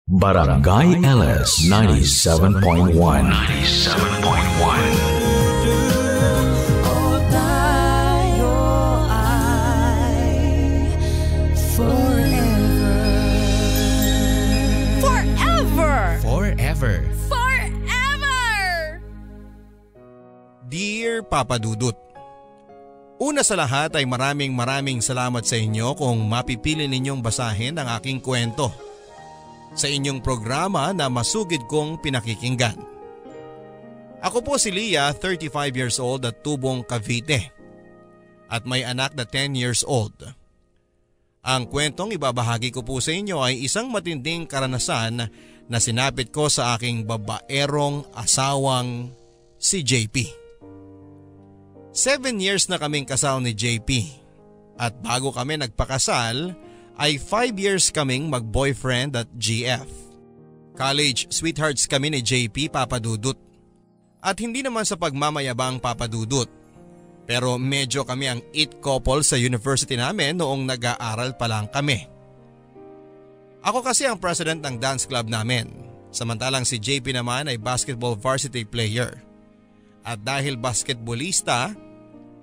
Barangay LS 97.1. 97.1. Forever. Dear Papa Dudut, una sa lahat ay maraming salamat sa inyo kung mapipili ninyong basahin ang aking kwento sa inyong programa na masugid kong pinakikinggan. Ako po si Leah, 35 years old at tubong Cavite at may anak na 10 years old. Ang kwentong ibabahagi ko po sa inyo ay isang matinding karanasan na sinapit ko sa aking babaerong asawang si JP. 7 years na kaming kasal ni JP at bago kami nagpakasal ay 5 years kaming mag-boyfriend at GF. College sweethearts kami ni JP, Papa Dudut. At hindi naman sa pagmamayabang, Papa Dudut, pero medyo kami ang it couple sa university namin noong nag-aaral pa lang kami. Ako kasi ang president ng dance club namin, samantalang si JP naman ay basketball varsity player. At dahil basketballista,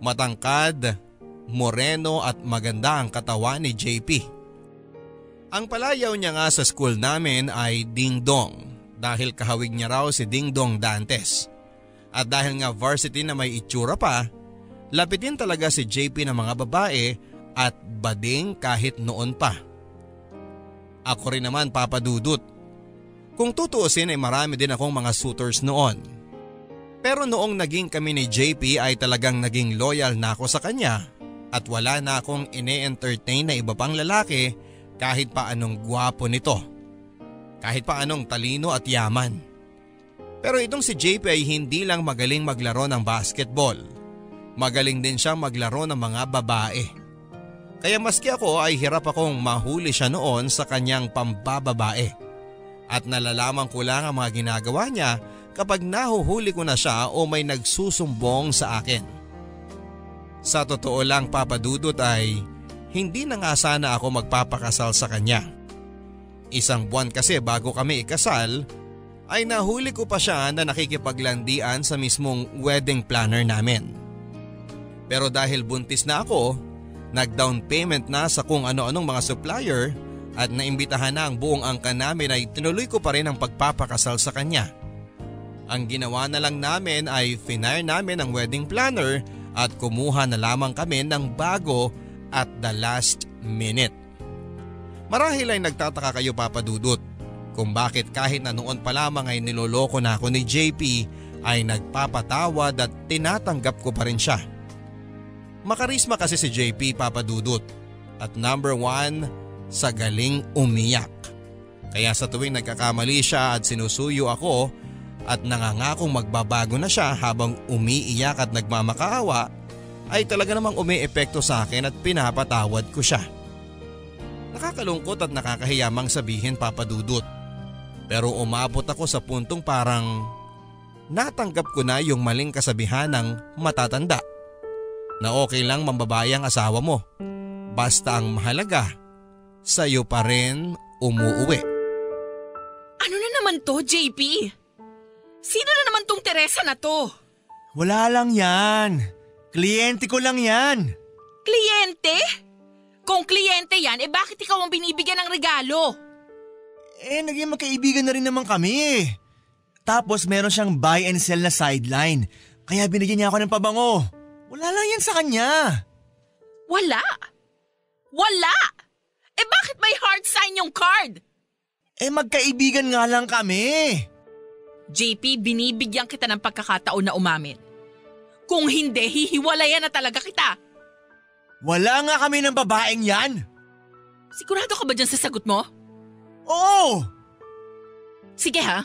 matangkad, moreno at maganda ang katawan ni JP. Ang palayaw niya nga sa school namin ay Ding Dong dahil kahawig niya raw si Ding Dong Dantes. At dahil nga varsity na may itsura pa, lapitin talaga si JP ng mga babae at bading kahit noon pa. Ako rin naman, Papa Dudut. Kung tutuusin ay marami din akong mga suitors noon. Pero noong naging kami ni JP ay talagang naging loyal na ako sa kanya at wala na akong ine-entertain na iba pang lalaki kahit pa anong gwapo nito. Kahit pa anong talino at yaman. Pero itong si JP ay hindi lang magaling maglaro ng basketball. Magaling din siyang maglaro ng mga babae. Kaya maski ako ay hirap akong mahuli siya noon sa kanyang pambababae. At nalalaman ko lang ang mga ginagawa niya kapag nahuhuli ko na siya o may nagsusumbong sa akin. Sa totoo lang, Papa Dudut, ay hindi na nga sana ako magpapakasal sa kanya. Isang buwan kasi bago kami ikasal ay nahuli ko pa siya na nakikipaglandian sa mismong wedding planner namin. Pero dahil buntis na ako, nag-down payment na sa kung ano-anong mga supplier at naimbitahan na ang buong angkan namin ay tinuloy ko pa rin ang pagpapakasal sa kanya. Ang ginawa na lang namin ay finire namin ang wedding planner at kumuha na lamang kami ng bago at the last minute. Marahil ay nagtataka kayo, Papa Dudut, kung bakit kahit na noon pa lamang ay niloloko na ako ni JP ay nagpapatawad at tinatanggap ko pa rin siya. Makarisma kasi si JP, Papa Dudut, at number 1 sa galing umiyak. Kaya sa tuwing nagkakamali siya at sinusuyo ako at nangangakong magbabago na siya habang umiiyak at nagmamakaawa, ay talaga namang umiepekto sa akin at pinapatawad ko siya. Nakakalungkot at nakakahiyamang sabihin, Papa Dudut, pero umabot ako sa puntong parang natanggap ko na yung maling kasabihan ng matatanda na okay lang mambabae ang asawa mo, basta ang mahalaga sa'yo pa rin umuuwi. Ano na naman to, JP? Sino na naman tong Teresa na to? Wala lang yan. Kliyente ko lang yan. Kliyente? Kung kliyente yan, bakit ikaw ang binibigyan ng regalo? Naging magkaibigan na rin naman kami. Tapos meron siyang buy and sell na sideline. Kaya binigyan niya ako ng pabango. Wala lang yan sa kanya. Wala? Wala? Bakit may heart sign yung card? Magkaibigan nga lang kami. JP, binibigyan kita ng pagkakataon na umamin. Kung hindi, hihiwalayan na talaga kita. Wala nga kami ng babaeng yan. Sigurado ka ba dyan sa sagot mo? Oo. Sige ha.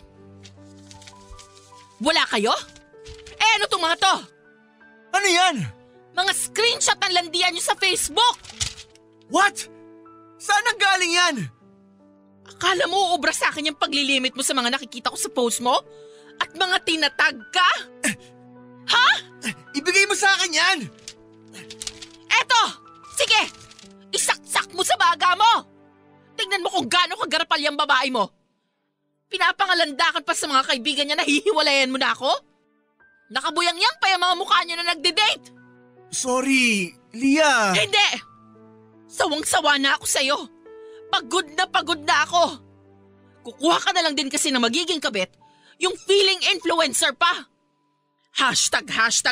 Wala kayo? Ano tong mga to? Ano yan? Mga screenshot ng landian nyo sa Facebook. What? Saan ang galing yan? Akala mo uubra sa akin yung paglilimit mo sa mga nakikita ko sa post mo? At mga tinatag ka? Ha? Ibigay mo sa akin yan! Eto! Sige! Isaksak mo sa baga mo! Tingnan mo kung gaano kagarapal yung babae mo. Pinapangalandakan pa sa mga kaibigan niya na hihiwalayan mo na ako? Nakabuyang-yang pa yung mga mukha niyo na nagde-date. Sorry, Lia. Hindi! Sawang-sawa na ako sa'yo. Pagod na ako. Kukuha ka na lang din kasi na magiging kabit, yung feeling influencer pa. Hashtag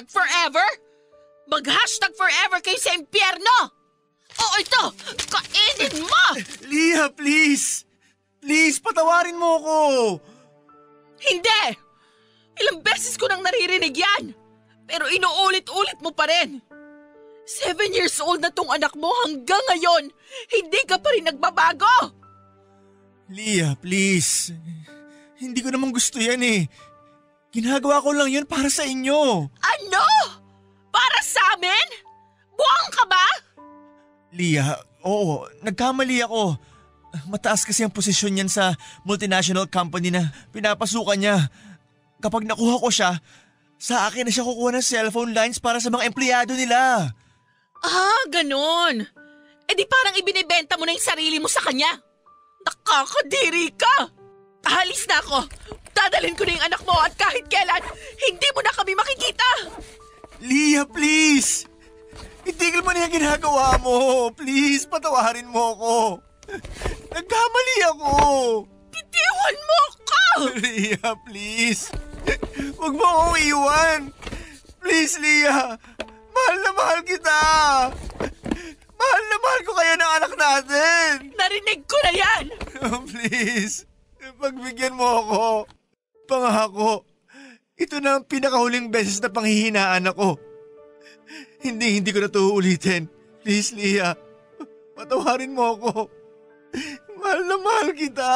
forever? Mag-hashtag forever kayo sa impyerno! Oo, ito! Kainin mo! Lia, please! Please, patawarin mo ako! Hindi! Ilang beses ko nang naririnig yan! Pero inuulit-ulit mo pa rin! 7 years old na tong anak mo hanggang ngayon! Hindi ka pa rin nagbabago! Lia, please. Hindi ko naman gusto yan eh. Ginagawa ko lang yun para sa inyo. Ano? Para sa amin? Buwang ka ba? Lia, oo, nagkamali ako. Mataas kasi ang posisyon niyan sa multinational company na pinapasukan niya. Kapag nakuha ko siya, sa akin na siya kukuha ng cellphone lines para sa mga empleyado nila. Ah, ganun. Eh di parang ibinibenta mo na yung sarili mo sa kanya. Nakakadiri ka. Ahalis na ako. Dadalhin ko na yung anak mo at kahit kailan, hindi mo na kami makikita. Lia, please. Itigil mo na yung ginagawa mo. Please, patawarin mo ako. Nagkamali ako. Bitiwan mo ako. Lia, please. Huwag mo akong iwan. Please, Lia. Mahal na mahal kita. Mahal na mahal ko kayo ng anak natin. Narinig ko na yan. Please, pagbigyan mo ako. Pangako, ito na ang pinakahuling beses na panghihinaan ako. Hindi ko na ito uulitin. Please, Lia. Patawarin mo ako. Mahal na mahal kita.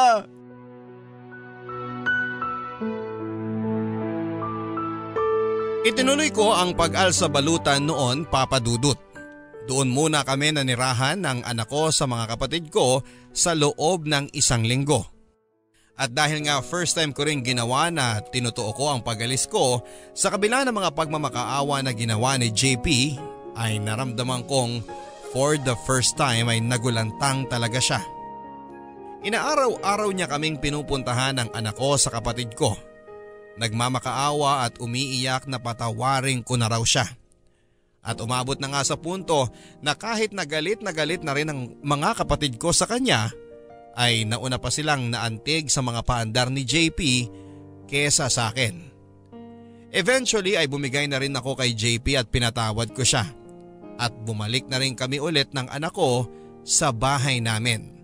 Itinuloy ko ang pag-alsa balutan noon, Papa Dudut. Doon muna kami nanirahan ng anak ko sa mga kapatid ko sa loob ng 1 linggo. At dahil nga first time ko rin ginawa na tinutuo ko ang pag-alis ko, sa kabila ng mga pagmamakaawa na ginawa ni JP, ay naramdaman kong for the first time ay nagulantang talaga siya. Inaaraw-araw niya kaming pinupuntahan ng anak ko sa kapatid ko. Nagmamakaawa at umiiyak na patawarin ko na raw siya. At umabot na nga sa punto na kahit na galit na rin ang mga kapatid ko sa kanya, ay nauna pa silang naantig sa mga paandar ni JP kesa sa akin. Eventually ay bumigay na rin ako kay JP at pinatawad ko siya. At bumalik na rin kami ulit ng anak ko sa bahay namin.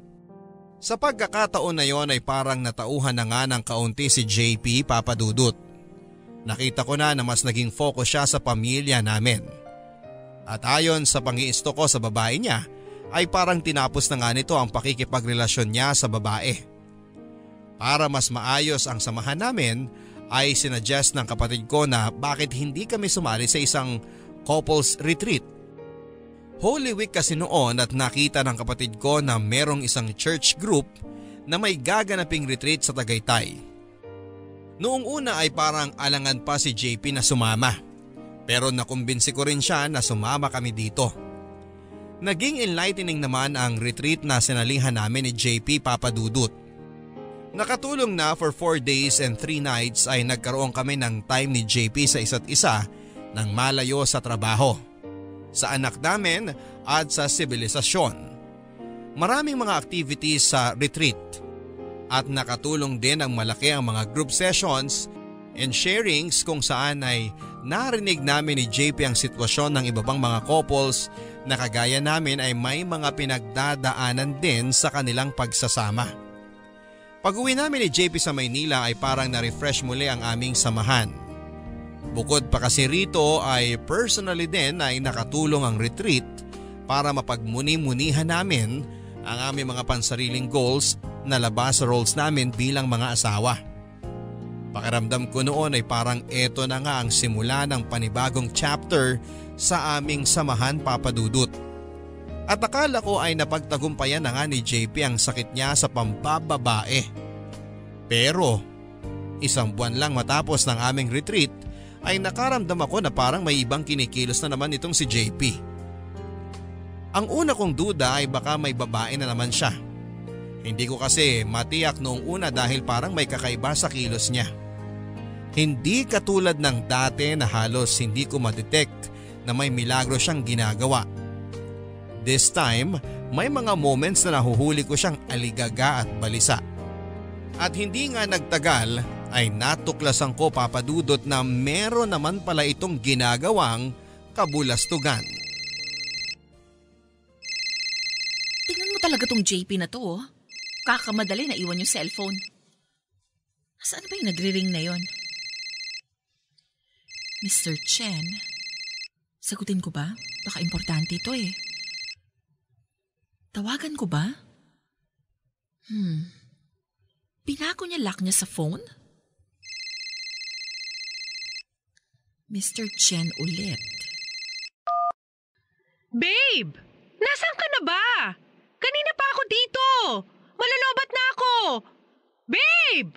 Sa pagkakataon na yon ay parang natauhan na nga ng kaunti si JP, Papa Dudut. Nakita ko na mas naging focus siya sa pamilya namin. At ayon sa pang-iisto ko sa babae niya, ay parang tinapos na nga nito ang pakikipagrelasyon niya sa babae. Para mas maayos ang samahan namin, ay sinuggest ng kapatid ko na bakit hindi kami sumali sa isang couples retreat. Holy Week kasi noon at nakita ng kapatid ko na merong isang church group na may gaganaping retreat sa Tagaytay. Noong una ay parang alangan pa si JP na sumama, pero nakumbinsi ko rin siya na sumama kami dito. Naging enlightening naman ang retreat na sinalihan namin ni JP, Papa Dudut. Nakatulong na for 4 days and 3 nights ay nagkaroon kami ng time ni JP sa isa't isa nang malayo sa trabaho, sa anak namin at sa sibilisasyon. Maraming mga activities sa retreat at nakatulong din ang malaki ang mga group sessions and sharings kung saan ay narinig namin ni JP ang sitwasyon ng iba pang mga couples na kagaya namin ay may mga pinagdadaanan din sa kanilang pagsasama. Pag-uwi namin ni JP sa Maynila ay parang na-refresh muli ang aming samahan. Bukod pa kasi rito ay personally din ay nakatulong ang retreat para mapagmuni-munihan namin ang aming mga pansariling goals na labas sa roles namin bilang mga asawa. Pakiramdam ko noon ay parang eto na nga ang simula ng panibagong chapter sa aming samahan, Papa Dudut. At akala ko ay napagtagumpayan na nga ni JP ang sakit niya sa pambababae. Pero 1 buwan lang matapos ng aming retreat ay nakaramdam ako na parang may ibang kinikilos na naman itong si JP. Ang una kong duda ay baka may babae na naman siya. Hindi ko kasi matiyak noong una dahil parang may kakaiba sa kilos niya. Hindi katulad ng dati na halos hindi ko ma-detect na may milagro siyang ginagawa. This time, may mga moments na nahuhuli ko siyang aligaga at balisa. At hindi nga nagtagal ay natuklasan ko, Papa Dudot, na meron naman pala itong ginagawang kabulastugan. Tingnan mo talaga tong JP na to, oh. Kakamadali na iwan yung cellphone. Saan ba yung nagre-ring na yon? Mr. Chen, sagutin ko ba? Baka importante ito eh. Tawagan ko ba? Pinako niya lock niya sa phone? Mr. Chen ulit. Babe! Nasaan ka na ba? Kanina pa ako dito! Malalobat na ako! Babe!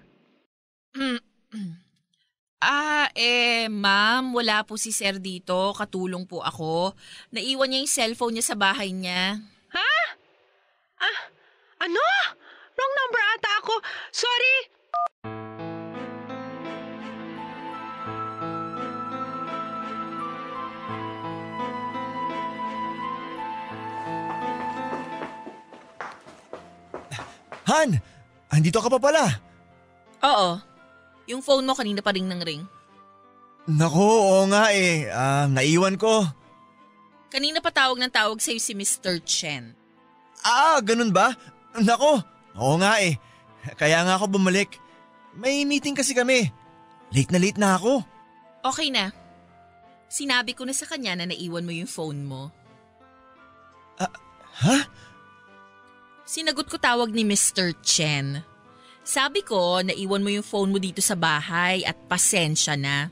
Ma'am, wala po si sir dito. Katulong po ako. Naiwan niya yung cellphone niya sa bahay niya. Ha? Ano? Wrong number ata ako. Sorry! Han! Andito ka pa pala. Oo. Yung phone mo kanina pa ring ng ring. Naku, oo nga eh. Naiwan ko. Kanina pa tawag ng tawag sa'yo si Mr. Chen. Ganun ba? Naku, oo nga eh. Kaya nga ako bumalik. May meeting kasi kami. Late na ako. Okay na. Sinabi ko na sa kanya na naiwan mo yung phone mo. Ha? Sinagot ko tawag ni Mr. Chen. Sabi ko, naiwan mo yung phone mo dito sa bahay at pasensya na.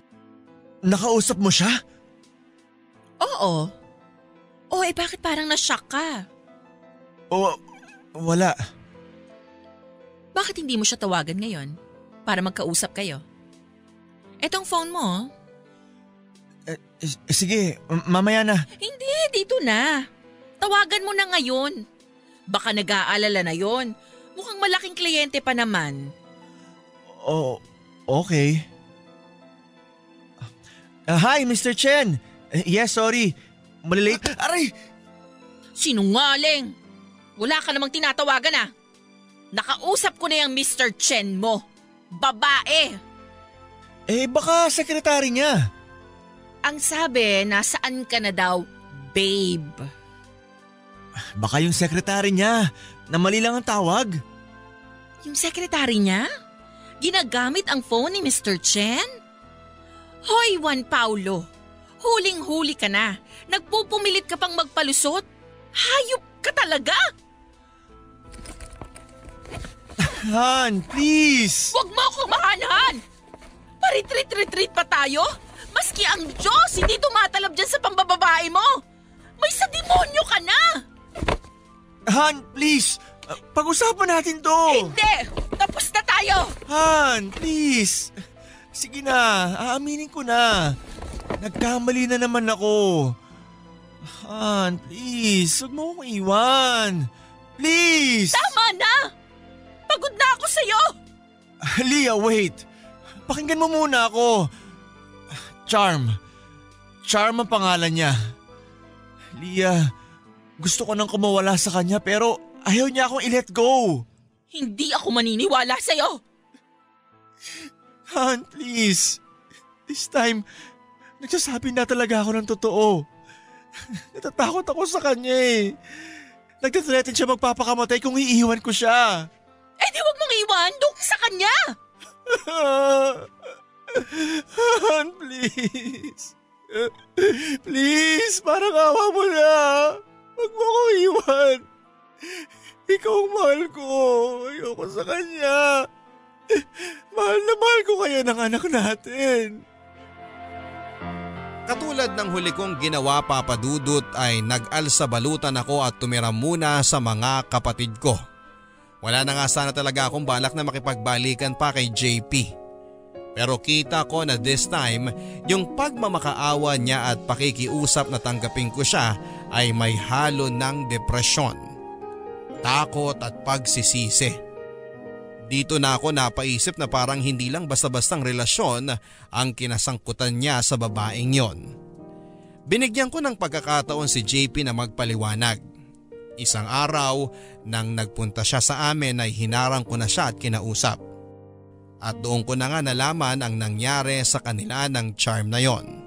Nakausap mo siya? Oo. Bakit parang na-shock ka? Wala. Bakit hindi mo siya tawagan ngayon? Para magkausap kayo. Etong phone mo. Sige, mamaya na. Hindi, dito na. Tawagan mo na ngayon. Baka nag-aalala na yon. Mukhang malaking kliyente pa naman. Okay. Hi, Mr. Chen. Yes, sorry. Malilate. Aray! Sinungaling! Wala ka namang tinatawagan Nakausap ko na yung Mr. Chen mo. Babae! Baka sekretary niya. Ang sabi, nasaan ka na daw, babe? Baka yung sekretary niya, na mali lang ang tawag. Yung sekretary niya? Ginagamit ang phone ni Mr. Chen? Hoy, Juan Paulo! Huling-huli ka na. Nagpupumilit ka pang magpalusot. Hayop ka talaga! Han, please! Huwag mo akong mahanhan! Paritreat-retreat pa tayo? Maski ang Diyos hindi tumatalab dyan sa pambababae mo! May sa demonyo ka na! Han, please! Pag-usapan natin to! Hindi! Tapos na tayo! Han, please! Sige na, aaminin ko na. Nagkamali na naman ako. Han, please, huwag mo akong iwan. Please! Tama na! Pagod na ako sa'yo! Leah, wait. Pakinggan mo muna ako. Charm. Charm ang pangalan niya. Leah, gusto ko nang kumawala sa kanya pero ayaw niya akong i-let go. Hindi ako maniniwala sa'yo. Han, please. This time, nagsasabi na talaga ako ng totoo. Natatakot ako sa kanya eh. Nagtathreaten siya magpapakamatay kung iiwan ko siya. Eh di wag mong iwan doon sa kanya. Han, please. Please, parang awa mo na. Huwag mo akong iwan. Ikaw ang mahal ko. Ayoko sa kanya. Mahal na mahal ko kayo ng anak natin. Katulad ng huli kong ginawa, Papa Dudut, ay nag-alsa balutan ako at tumira muna sa mga kapatid ko. Wala na nga sana talaga akong balak na makipagbalikan pa kay JP. Pero kita ko na this time, yung pagmamakaawa niya at pakikiusap na tanggapin ko siya ay may halo ng depresyon. takot at pagsisisi. Dito na ako napaisip na parang hindi lang basta-bastang relasyon ang kinasangkutan niya sa babaeng yon. Binigyan ko ng pagkakataon si JP na magpaliwanag. Isang araw nang nagpunta siya sa amin ay hinarang ko na siya at kinausap. At doon ko na nga nalaman ang nangyari sa kanila ng charm na yon.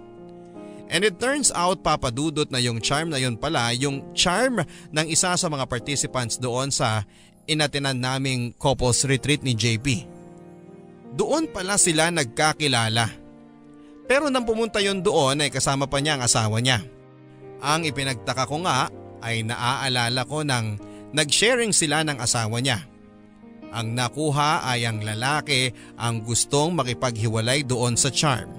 And it turns out, Papa Dudut, na yung charm na yon pala yung charm ng isa sa mga participants doon sa inatinan naming couples retreat ni JP. Doon pala sila nagkakilala. Pero nang pumunta yon doon ay kasama pa niya ang asawa niya. Ang ipinagtaka ko nga ay naaalala ko nang nag-sharing sila ng asawa niya. Ang nakuha ay ang lalaki ang gustong makipaghiwalay doon sa charm.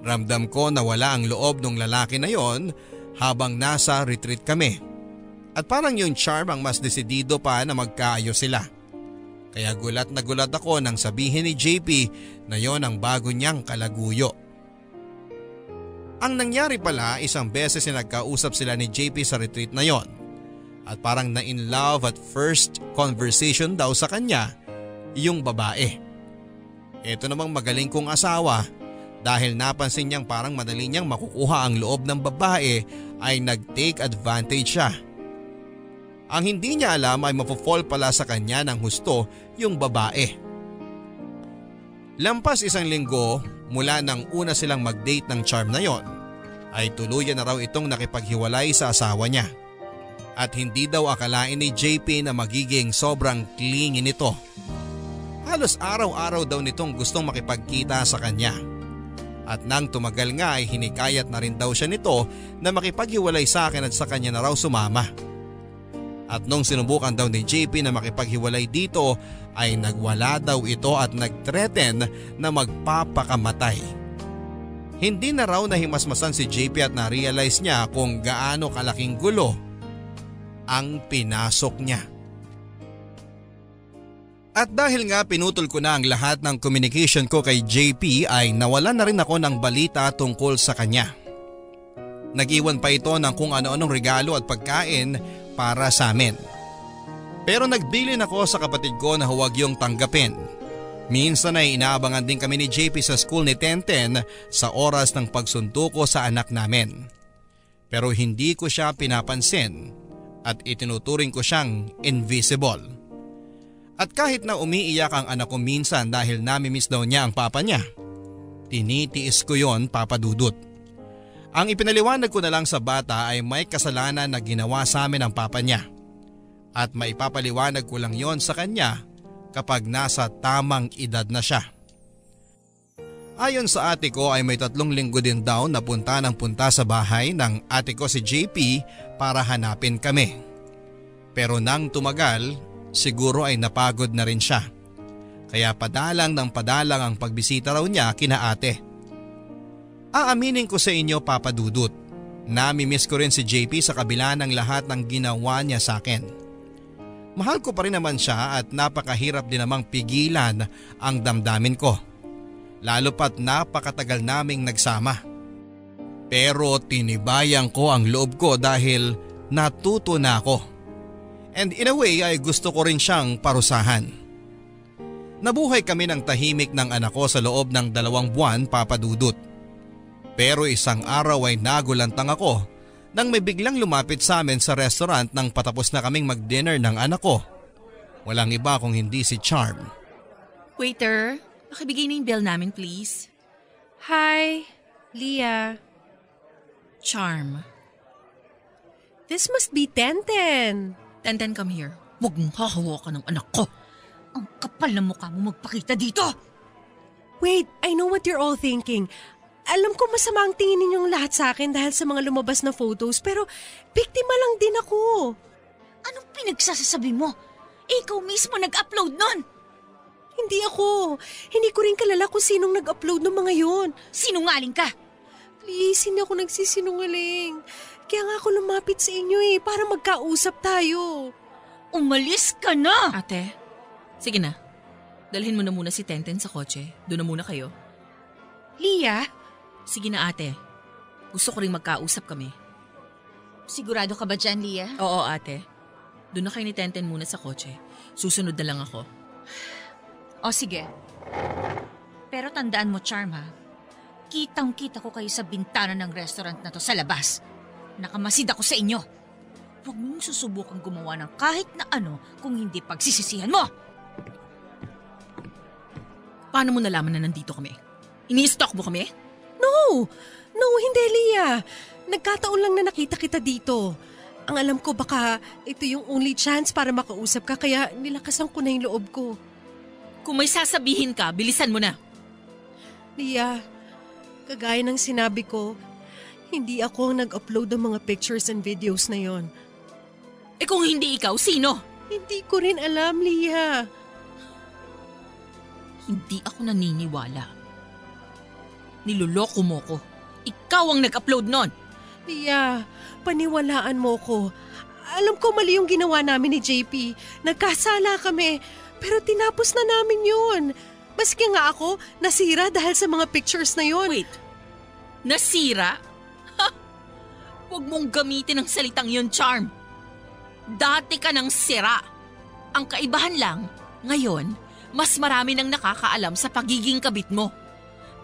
Ramdam ko na wala ang loob ng lalaki na yon habang nasa retreat kami. At parang yung charm ang mas desidido pa na magkaayos sila. Kaya gulat na gulat ako nang sabihin ni JP na yon ang bago niyang kalaguyo. Ang nangyari pala, isang beses na nagkausap sila ni JP sa retreat na yon. At parang na-in love at first conversation daw sa kanya yung babae. Ito namang magaling kong asawa, dahil napansin niyang parang madali niyang makukuha ang loob ng babae ay nag-take advantage siya. Ang hindi niya alam ay mapofall pala sa kanya ng husto yung babae. Lampas isang linggo mula nang una silang mag-date ng charm na yon, ay tuluyan na raw itong nakipaghiwalay sa asawa niya. At hindi daw akalain ni JP na magiging sobrang clingy nito. Halos araw-araw daw nitong gustong makipagkita sa kanya. At nang tumagal nga ay hinikayat na rin daw siya nito na makipaghiwalay sa akin at sa kanya na raw sumama. At nung sinubukan daw ni JP na makipaghiwalay dito ay nagwala daw ito at nagthreaten na magpapakamatay. Hindi na raw nahimasmasan si JP at na-realize niya kung gaano kalaking gulo ang pinasok niya. At dahil nga pinutol ko na ang lahat ng communication ko kay JP ay nawalan na rin ako ng balita tungkol sa kanya. Nag-iwan pa ito ng kung ano-anong regalo at pagkain para sa amin. Pero nagbilin ako sa kapatid ko na huwag yung tanggapin. Minsan ay inaabangan din kami ni JP sa school ni Tenten sa oras ng pagsuntuko sa anak namin. Pero hindi ko siya pinapansin at itinuturing ko siyang invisible. At kahit na umiiyak ang anak ko minsan dahil namimiss daw niya ang papa niya, tinitiis ko yon, Papa Dudut. Ang ipinaliwanag ko na lang sa bata ay may kasalanan na ginawa sa amin ang papa niya. At maipapaliwanag ko lang yon sa kanya kapag nasa tamang edad na siya. Ayon sa ate ko ay may 3 linggo din daw na punta ng punta sa bahay ng ate ko si JP para hanapin kami. Pero nang tumagal, siguro ay napagod na rin siya. Kaya padalang ng padalang ang pagbisita raw niya kina ate. Aaminin ko sa inyo, Papa Dudut, namimiss ko rin si JP sa kabila ng lahat ng ginawa niya sa akin. Mahal ko pa rin naman siya at napakahirap din namang pigilan ang damdamin ko. Lalo pat napakatagal naming nagsama. Pero tinibayan ko ang loob ko dahil natuto na ako. And in a way ay gusto ko rin siyang parusahan. Nabuhay kami ng tahimik ng anak ko sa loob ng 2 buwan, Papa Dudut. Pero isang araw ay nagulantang ako nang may biglang lumapit sa amin sa restaurant nang patapos na kaming mag-dinner ng anak ko. Walang iba kung hindi si Charm. Waiter, pakibigay na yung bill namin please. Hi, Leah. Charm. This must be Tenten. Tenten, come here. Huwag mong hahawakan ng anak ko. Ang kapal na mukha mo magpakita dito. Wait, I know what you're all thinking. Alam ko masama ang tingin ninyong lahat sa akin dahil sa mga lumabas na photos, pero biktima lang din ako. Anong pinagsasasabi mo? Ikaw mismo nag-upload nun. Hindi ako. Hindi ko rin kilala kung sinong nag-upload ng mga yon. Sinungaling ka. Please, hindi ako nagsisinungaling. Kaya nga ako lumapit sa inyo para magkausap tayo. Umalis ka na! Ate, sige na. Dalhin mo na muna si Tenten sa kotse. Doon na muna kayo. Leah? Sige na ate. Gusto ko rin magkausap kami. Sigurado ka ba dyan, Leah? Oo ate. Doon na kayo ni Tenten muna sa kotse. Susunod na lang ako. O sige. Pero tandaan mo, Charm, ha? Kitang-kita ko kayo sa bintana ng restaurant na to sa labas. Nakamasid ako sa inyo. Huwag mong susubukang gumawa ng kahit na ano kung hindi pagsisisihan mo. Paano mo nalaman na nandito kami? Ini-stalk mo kami? No, hindi, Leah. Nagkataon lang na nakita kita dito. Ang alam ko baka ito yung only chance para makausap ka kaya nilakasan ko na yung loob ko. Kung may sasabihin ka, bilisan mo na. Leah, kagaya ng sinabi ko, hindi ako ang nag-upload ng mga pictures and videos na yon. Eh kung hindi ikaw, sino? Hindi ko rin alam, Leah. Hindi ako naniniwala. Niloloko mo ko. Ikaw ang nag-upload nun. Leah, paniwalaan mo ko. Alam ko mali yung ginawa namin ni JP. Nagkasala kami, pero tinapos na namin yun. Maski nga ako, nasira dahil sa mga pictures na yun. Wait, nasira? Ha? Huwag mong gamitin ang salitang yun, Charm. Dati ka nang sira. Ang kaibahan lang, ngayon, mas marami nang nakakaalam sa pagiging kabit mo.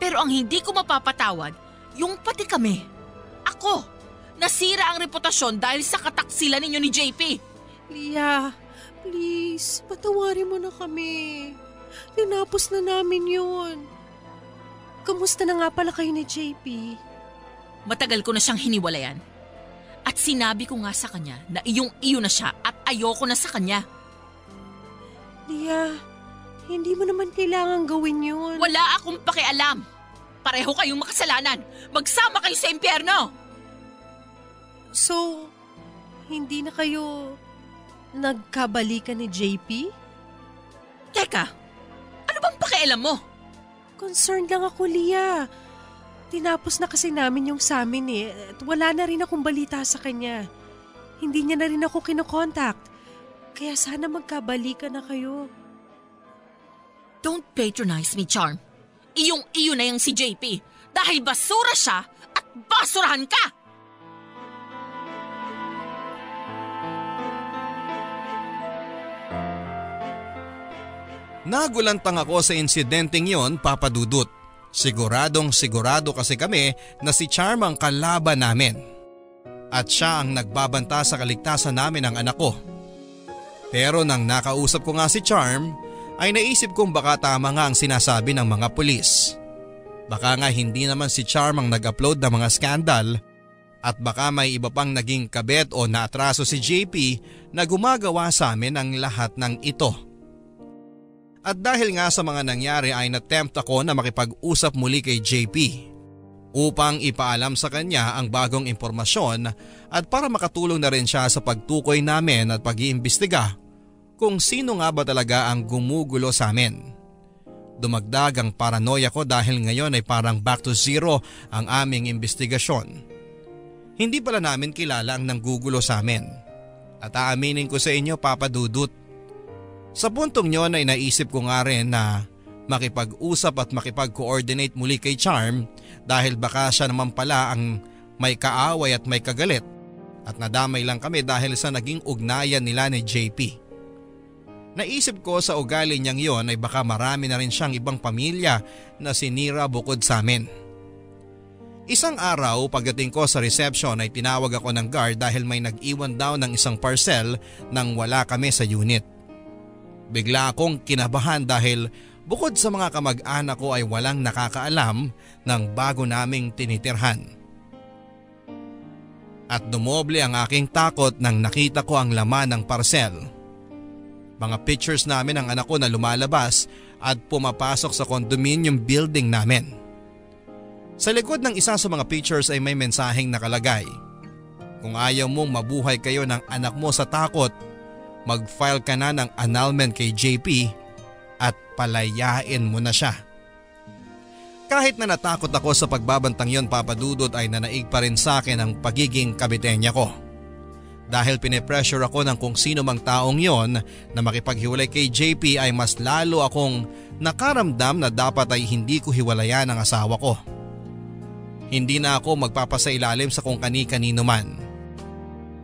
Pero ang hindi ko mapapatawad, yung pati kami. Ako, nasira ang reputasyon dahil sa kataksilan ninyo ni JP. Leah, please, patawarin mo na kami. Tinapos na namin yun. Kamusta na nga pala kayo ni JP? Matagal ko na siyang hiniwalayan. At sinabi ko nga sa kanya na iyong-iyo na siya at ayoko na sa kanya. Leah, hindi mo naman kailangan gawin yun. Wala akong pakialam. Pareho kayong makasalanan. Magsama kayo sa impyerno. So, hindi na kayo nagkabalikan ni JP? Teka, ano bang pakialam mo? Concerned lang ako, Leah. Tinapos na kasi namin yung sa amin at wala na rin akong balita sa kanya. Hindi niya na rin ako kinokontakt. Kaya sana magkabalikan na kayo. Don't patronize me, Charm. Iyong-iyo na yung si JP dahil basura siya at basurahan ka! Nagulantang ako sa insidenteng yon, Papa Dudut. Sigurado kasi kami na si Charm ang kalaban namin. At siya ang nagbabanta sa kaligtasan namin ng anak ko. Pero nang nakausap ko nga si Charm, ay naisip kong baka tama nga ang sinasabi ng mga pulis. Baka nga hindi naman si Charm ang nag-upload ng mga skandal at baka may iba pang naging kabet o naatraso si JP na gumagawa sa amin ang lahat ng ito. At dahil nga sa mga nangyari ay natempt ako na makipag-usap muli kay JP upang ipaalam sa kanya ang bagong impormasyon at para makatulong na rin siya sa pagtukoy namin at pag-iimbestiga kung sino nga ba talaga ang gumugulo sa amin. Dumagdag ang paranoia ko dahil ngayon ay parang back to zero ang aming investigasyon. Hindi pala namin kilala ang nanggugulo sa amin. At aaminin ko sa inyo, Papa Dudut, sa puntong yon ay naisip ko nga rin na makipag-usap at makipag-coordinate muli kay Charm dahil baka siya naman pala ang may kaaway at may kagalit at nadamay lang kami dahil sa naging ugnayan nila ni JP. Naisip ko sa ugali niyang yon ay baka marami na rin siyang ibang pamilya na sinira bukod sa amin. Isang araw pagdating ko sa reception ay tinawag ako ng guard dahil may nag-iwan daw ng isang parcel nang wala kami sa unit. Bigla akong kinabahan dahil bukod sa mga kamag-anak ko ay walang nakakaalam ng bago naming tinitirhan. At dumoble ang aking takot nang nakita ko ang laman ng parcel. Mga pictures namin ng anak ko na lumalabas at pumapasok sa condominium building namin. Sa likod ng isa sa mga pictures ay may mensaheng nakalagay. Kung ayaw mong mabuhay kayo ng anak mo sa takot, mag-file ka na ng annulment kay JP at palayain mo na siya. Kahit na natakot ako sa pagbabantang yon, Papa Dudut, ay nanaig pa rin sa akin ang pagiging kabitenya ko. Dahil pinipressure ako ng kung sino mang taong yon na makipaghiwalay kay JP ay mas lalo akong nakaramdam na dapat ay hindi ko hiwalayan ang asawa ko. Hindi na ako magpapasailalim sa kung kani-kanino man.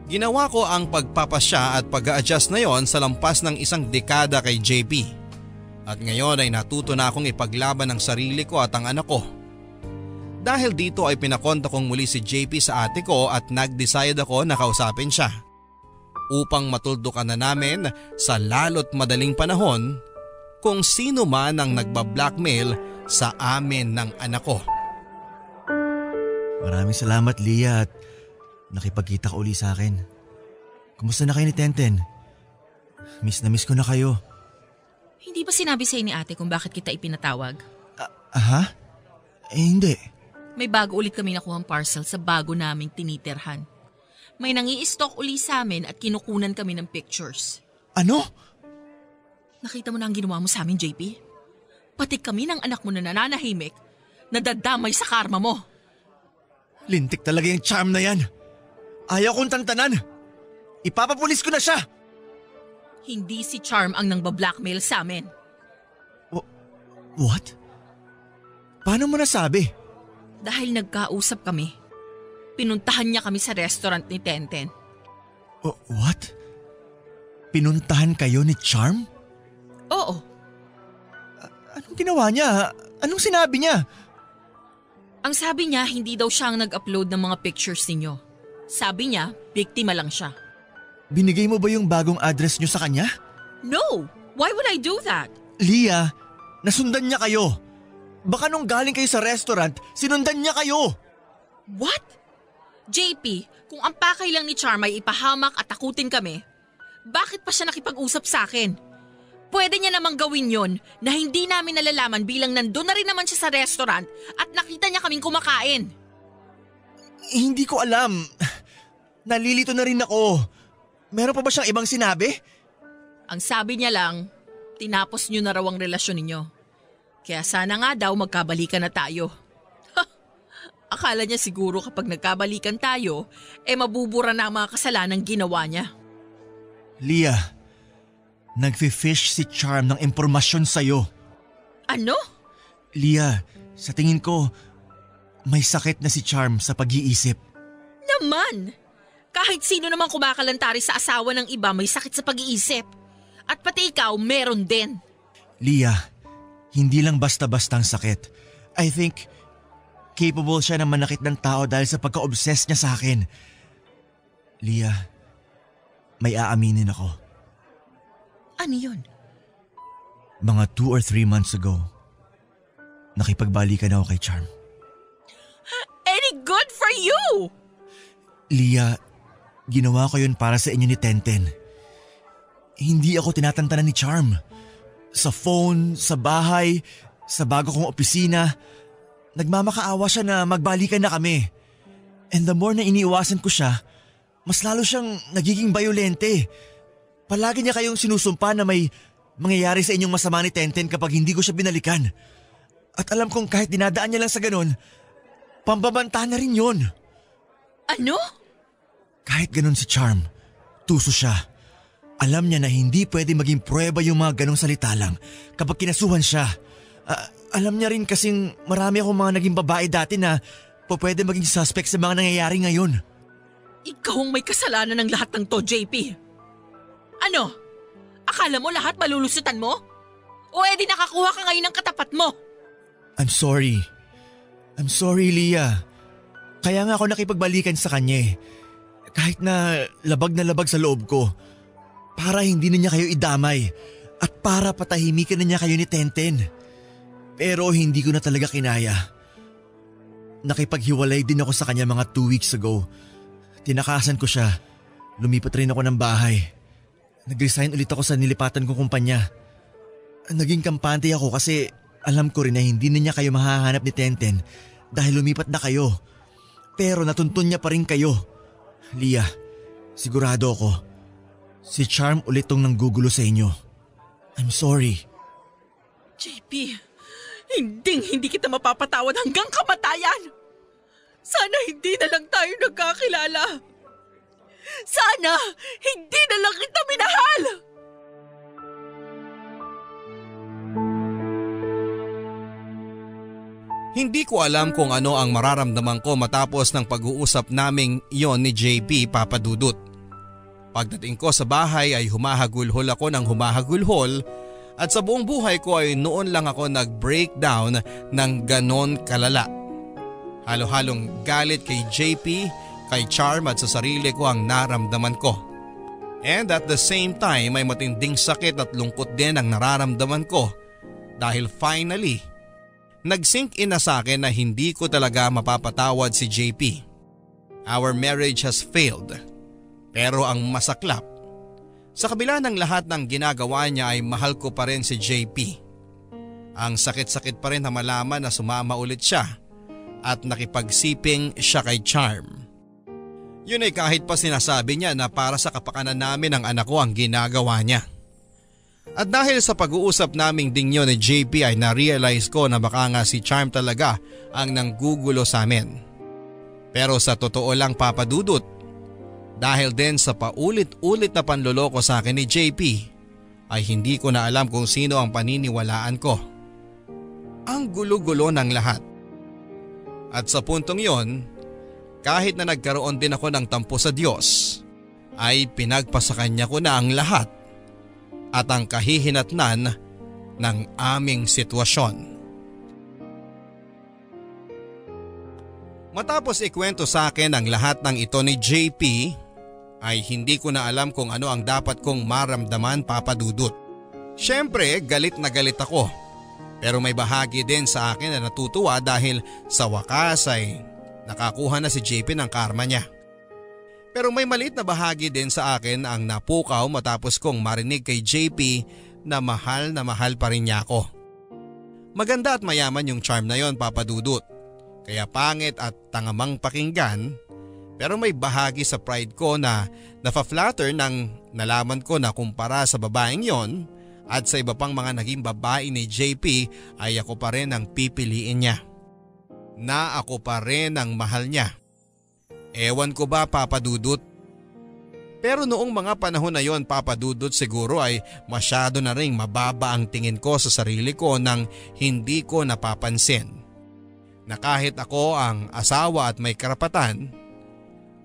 Ginawa ko ang pagpapasya at pag-a-adjust na yon sa lampas ng isang dekada kay JP. At ngayon ay natuto na akong ipaglaban ang sarili ko at ang anak ko. Dahil dito ay pinakonta kong muli si JP sa ate ko at nag-decide ako na kausapin siya. Upang matuldukan na namin sa lalo't madaling panahon kung sino man ang nagbablackmail sa amin ng anak ko. Maraming salamat, Leah, at nakipagkita ka uli sa akin. Kumusta na kayo ni Tenten? Miss na miss ko na kayo. Hindi ba sinabi sa'yo ni ate kung bakit kita ipinatawag? Aha? Hindi. May bago ulit kami nakuhang parcel sa bago naming tinitirhan. May nangi-stock uli sa amin at kinukunan kami ng pictures. Ano? Nakita mo na ang ginawa mo sa amin, JP? Pati kami ng anak mo na nananahimik, nadadamay sa karma mo. Lintik talaga yung charm na yan. Ayaw kong tantanan. Ipapapulis ko na siya. Hindi si Charm ang nang-blackmail sa amin. What? Paano mo nasabi? Dahil nagkausap kami. Pinuntahan niya kami sa restaurant ni Tenten. What? Pinuntahan kayo ni Charm? Oo. Anong ginawa niya? Anong sinabi niya? Ang sabi niya, hindi daw siya ang nag-upload ng mga pictures ninyo. Sabi niya, biktima lang siya. Binigay mo ba yung bagong address niyo sa kanya? No! Why would I do that? Leah, nasundan niya kayo. Baka nung galing kayo sa restaurant, sinundan niya kayo. What? JP, kung ang pakay lang ni Charm ay ipahamak at takutin kami, bakit pa siya nakipag-usap sa akin? Pwede niya namang gawin yon na hindi namin nalalaman bilang nandun na rin naman siya sa restaurant at nakita niya kaming kumakain. Hindi ko alam. Nalilito na rin ako. Meron pa ba siyang ibang sinabi? Ang sabi niya lang, tinapos niyo na raw ang relasyon ninyo. Kaya sana nga daw magkabalikan na tayo. Akala niya siguro kapag nagkabalikan tayo, mabubura na ang mga kasalanang ginawa niya. Leah, nagfi-fish si Charm ng impormasyon sa'yo. Ano? Leah, sa tingin ko, may sakit na si Charm sa pag-iisip. Naman! Kahit sino naman kumakalantari sa asawa ng iba may sakit sa pag-iisip. At pati ikaw, meron din. Leah, hindi lang basta-basta ang sakit. I think capable siya na manakit ng tao dahil sa pagka-obsess niya sa akin. Leah, may aaminin ako. Ano yun? Mga 2 or 3 months ago, nakipagbalikan ako kay Charm. Any good for you? Leah, ginawa ko yun para sa inyo ni Tenten. Hindi ako tinatantanan ni Charm. Sa phone, sa bahay, sa bago kong opisina, nagmamakaawa siya na magbalikan na kami. And the more na iniiwasan ko siya, mas lalo siyang nagiging bayolente. Palagi niya kayong sinusumpa na may mangyayari sa inyong masama ni Tenten kapag hindi ko siya binalikan. At alam kong kahit dinadaan niya lang sa ganun, pambabanta na rin yun. Ano? Kahit ganun si Charm, tuso siya. Alam niya na hindi pwede maging pruweba yung mga ganong salita lang kapag kinasuhan siya. Alam niya rin kasing marami akong mga naging babae dati na pwede maging suspect sa mga nangyayari ngayon. Ikaw ang may kasalanan ng lahat ng to, JP. Ano? Akala mo lahat malulusutan mo? O edi nakakuha ka ngayon ng katapat mo? I'm sorry. I'm sorry, Leah. Kaya nga ako nakipagbalikan sa kanya eh. Kahit na labag sa loob ko. Para hindi na niya kayo idamay. At para patahimikan na niya kayo ni Tenten. Pero hindi ko na talaga kinaya. Nakipaghiwalay din ako sa kanya mga 2 weeks ago. Tinakasan ko siya. Lumipat rin ako ng bahay. Nag-resign ulit ako sa nilipatan kong kumpanya. Naging kampante ako kasi alam ko rin na hindi na niya kayo mahahanap ni Tenten dahil lumipat na kayo. Pero natuntun niya pa rin kayo. Leah, sigurado ako. Si Charm ulit tong nanggugulo sa inyo. I'm sorry. JP, hindi kita mapapatawad hanggang kamatayan. Sana hindi na lang tayo nagkakilala. Sana hindi na lang kita minahal. Hindi ko alam kung ano ang mararamdaman ko matapos ng pag-uusap naming iyon ni JP, Papa Dudut. Pagdating ko sa bahay ay humahagulhol ako ng humahagulhol at sa buong buhay ko ay noon lang ako nag-breakdown ng ganon kalala. Halo-halong galit kay JP, kay Charm at sa sarili ko ang naramdaman ko. And at the same time ay matinding sakit at lungkot din ang nararamdaman ko dahil finally, nag-sink in na sa akin na hindi ko talaga mapapatawad si JP. Our marriage has failed. Pero ang masaklap, sa kabila ng lahat ng ginagawa niya ay mahal ko pa rin si JP. Ang sakit-sakit pa rin na malaman na sumama ulit siya at nakipagsiping siya kay Charm. Yun ay kahit pa sinasabi niya na para sa kapakanan namin ng anak ko ang ginagawa niya. At dahil sa pag-uusap naming dingyo ni JP ay na-realize ko na baka nga si Charm talaga ang nanggugulo sa amin. Pero sa totoo lang Papa Dudut, dahil din sa paulit-ulit na panloloko sa akin ni JP, ay hindi ko na alam kung sino ang paniniwalaan ko. Ang gulo-gulo ng lahat. At sa puntong yon, kahit na nagkaroon din ako ng tampo sa Diyos, ay pinagpasakanya ko na ang lahat at ang kahihinatnan ng aming sitwasyon. Matapos ikwento sa akin ang lahat ng ito ni JP, ay hindi ko na alam kung ano ang dapat kong maramdaman Papa Dudut. Siyempre galit na galit ako, pero may bahagi din sa akin na natutuwa dahil sa wakas ay nakakuha na si JP ng karma niya. Pero may maliit na bahagi din sa akin ang napukaw matapos kong marinig kay JP na mahal pa rin niya ako. Maganda at mayaman yung Charm na yon Papa Dudut. Kaya pangit at tangamang pakinggan, pero may bahagi sa pride ko na nafa-flatter nang nalaman ko na kumpara sa babaeng yon at sa iba pang mga naging babae ni JP ay ako pa rin ang pipiliin niya. Na ako pa rin ang mahal niya. Ewan ko ba Papa Dudut? Pero noong mga panahon na yon Papa Dudut siguro ay masyado na ring mababa ang tingin ko sa sarili ko nang hindi ko napapansin. Na kahit ako ang asawa at may karapatan,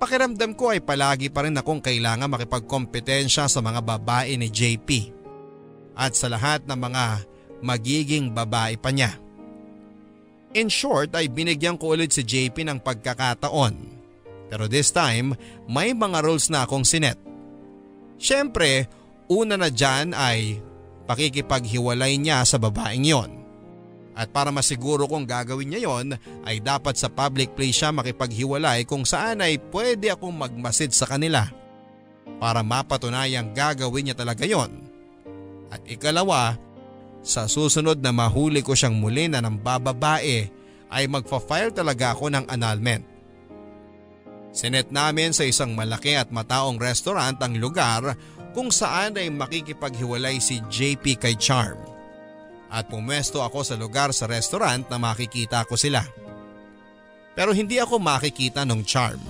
pakiramdam ko ay palagi pa rin akong kailangan makipagkompetensya sa mga babae ni JP at sa lahat ng mga magiging babae pa niya. In short ay binigyan ko ulit si JP ng pagkakataon, pero this time may mga rules na akong sinet. Siyempre, una na dyan ay pakikipaghiwalay niya sa babaeng yon. At para masiguro kong gagawin niya yon ay dapat sa public place siya makipaghiwalay kung saan ay pwede akong magmasid sa kanila para mapatunayang gagawin niya talaga yon. At ikalawa, sa susunod na mahuli ko siyang muli na ng bababae ay magfa-file talaga ako ng annulment. Sinet namin sa isang malaki at mataong restaurant ang lugar kung saan ay makikipaghiwalay si JP kay Charm. At pumwesto ako sa lugar sa restaurant na makikita ko sila. Pero hindi ako makikita ng Charm.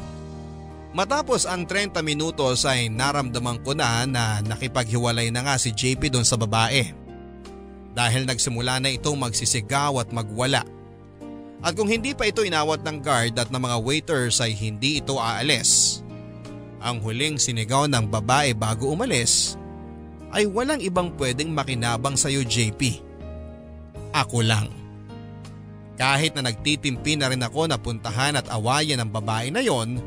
Matapos ang 30 minutos ay naramdaman ko na nakipaghiwalay na nga si JP doon sa babae. Dahil nagsimula na itong magsisigaw at magwala. At kung hindi pa ito inawat ng guard at ng mga waiters ay hindi ito aalis. Ang huling sinigaw ng babae bago umalis ay walang ibang pwedeng makinabang sa iyo JP. Ako lang. Kahit na nagtitimpi na rin ako na puntahan at awayan ng babae na yon,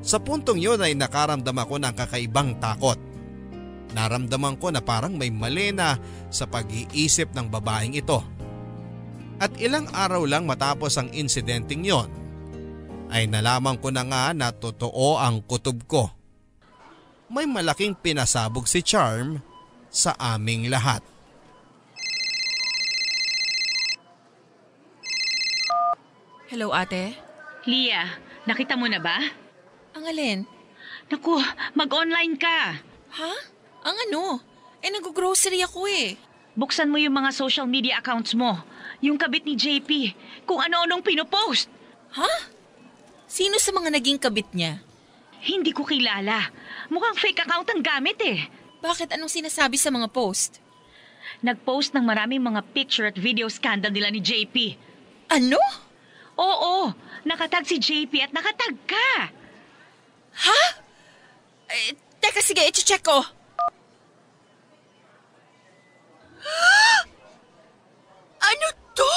sa puntong yon ay nakaramdam ako ng kakaibang takot. Naramdaman ko na parang may mali na sa pag-iisip ng babaeng ito. At ilang araw lang matapos ang insidenteng yon, ay nalaman ko na nga na totoo ang kutob ko. May malaking pinasabog si Charm sa aming lahat. Hello, ate? Lia, nakita mo na ba? Ang alin? Naku, mag-online ka. Ha? Ang ano? Nag-grocery ako eh. Buksan mo yung mga social media accounts mo. Yung kabit ni JP. Kung ano-anong pinopost. Ha? Sino sa mga naging kabit niya? Hindi ko kilala. Mukhang fake account ang gamit eh. Bakit? Anong sinasabi sa mga post? Nag-post ng maraming mga picture at video scandal nila ni JP. Ano? Oo, nakatag si JP at nakatag ka. Ha? Teka, sige, i-check ko. Ano to?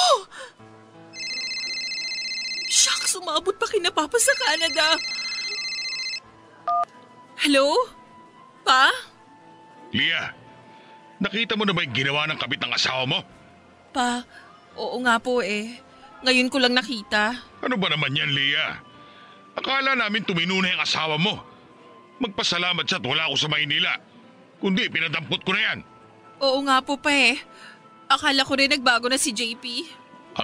Shucks, umabot pa kina Papa sa Canada. Hello? Pa? Lia, nakita mo na ba yung ginawa ng kabit ng asawa mo? Pa, oo nga po eh. Ngayon ko lang nakita. Ano ba naman yan, Lia? Akala namin tumino na yung asawa mo. Magpasalamat siya at wala ako sa Maynila. Kundi pinadampot ko na yan. Oo nga po pa eh. Akala ko rin nagbago na si JP.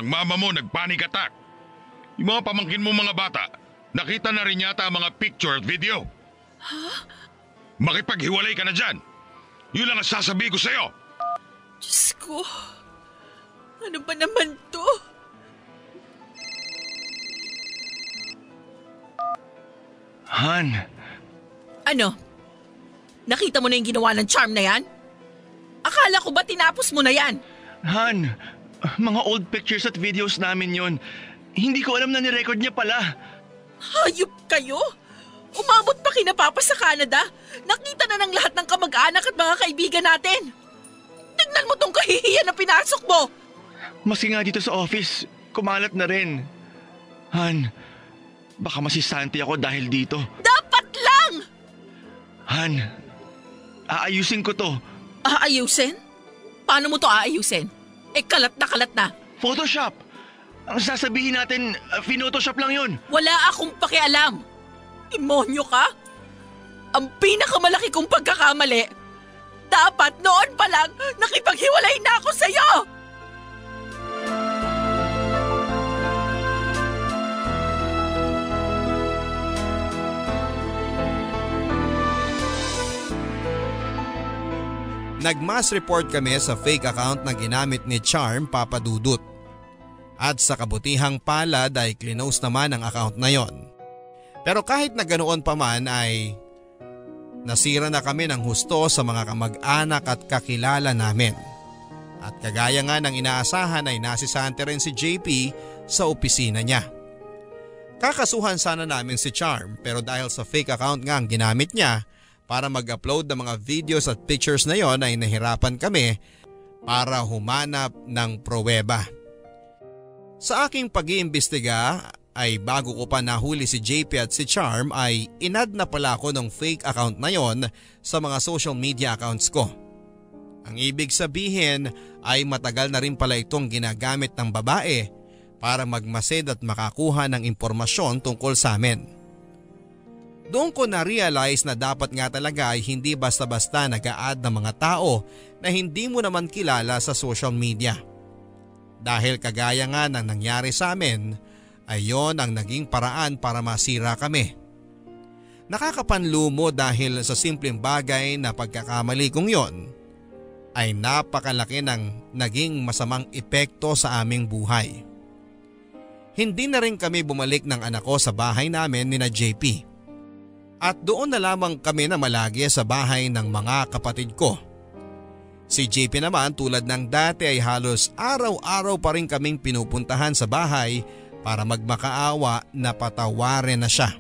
Ang mama mo nagpanic attack. Yung mga pamangkin mo mga bata, nakita na rin yata ang mga picture at video. Makipaghiwalay ka na dyan. Yun lang ang sasabihin ko sa'yo. Diyos ko. Ano ba naman to? Han, Ano? Nakita mo na yung ginawa ng charm na yan? Akala ko ba tinapos mo na yan? Han, mga old pictures at videos namin yon. Hindi ko alam na ni-record niya pala. Hayop kayo? Umabot pa kina Papa sa Canada? Nakita na ng lahat ng kamag-anak at mga kaibigan natin. Tignan mo tong kahihiyan na pinasok mo. Maski nga dito sa office, kumalat na rin. Han, baka masisanti ako dahil dito. Dapat lang! Han, aayusin ko to. Aayusin? Paano mo to aayusin? Kalat na. Photoshop! Ang sasabihin natin, Photoshop lang yun. Wala akong pakialam. Demonyo ka? Ang pinakamalaki kong pagkakamali. Dapat noon pa lang nakipaghiwalay na ako sa'yo! Nag-mass report kami sa fake account na ginamit ni Charm Papadudut. At sa kabutihang palad ay clinose naman ang account na yon. Pero kahit na ganoon pa man ay nasira na kami ng husto sa mga kamag-anak at kakilala namin. At kagaya nga ng inaasahan ay nasisante rin si JP sa opisina niya. Kakasuhan sana namin si Charm pero dahil sa fake account nga ang ginamit niya para mag-upload ng mga videos at pictures na yon ay nahirapan kami para humanap ng pruweba. Sa aking pag-iimbestiga ay bago ko pa nahuli si JP at si Charm ay inad na pala ako ng fake account na yon sa mga social media accounts ko. Ang ibig sabihin ay matagal na rin pala itong ginagamit ng babae para magmasid at makakuha ng impormasyon tungkol sa amin. Doon ko na-realize na dapat nga talaga ay hindi basta-basta nag-a-add ng mga tao na hindi mo naman kilala sa social media. Dahil kagaya nga ng nangyari sa amin, ay yon ang naging paraan para masira kami. Nakakapanlumo dahil sa simpleng bagay na pagkakamali kong yon ay napakalaki ng naging masamang epekto sa aming buhay. Hindi na rin kami bumalik ng anak ko sa bahay namin ni na JP. At doon na lamang kami na malagi sa bahay ng mga kapatid ko. Si JP naman tulad ng dati ay halos araw-araw pa rin kaming pinupuntahan sa bahay para magmakaawa na patawarin na siya.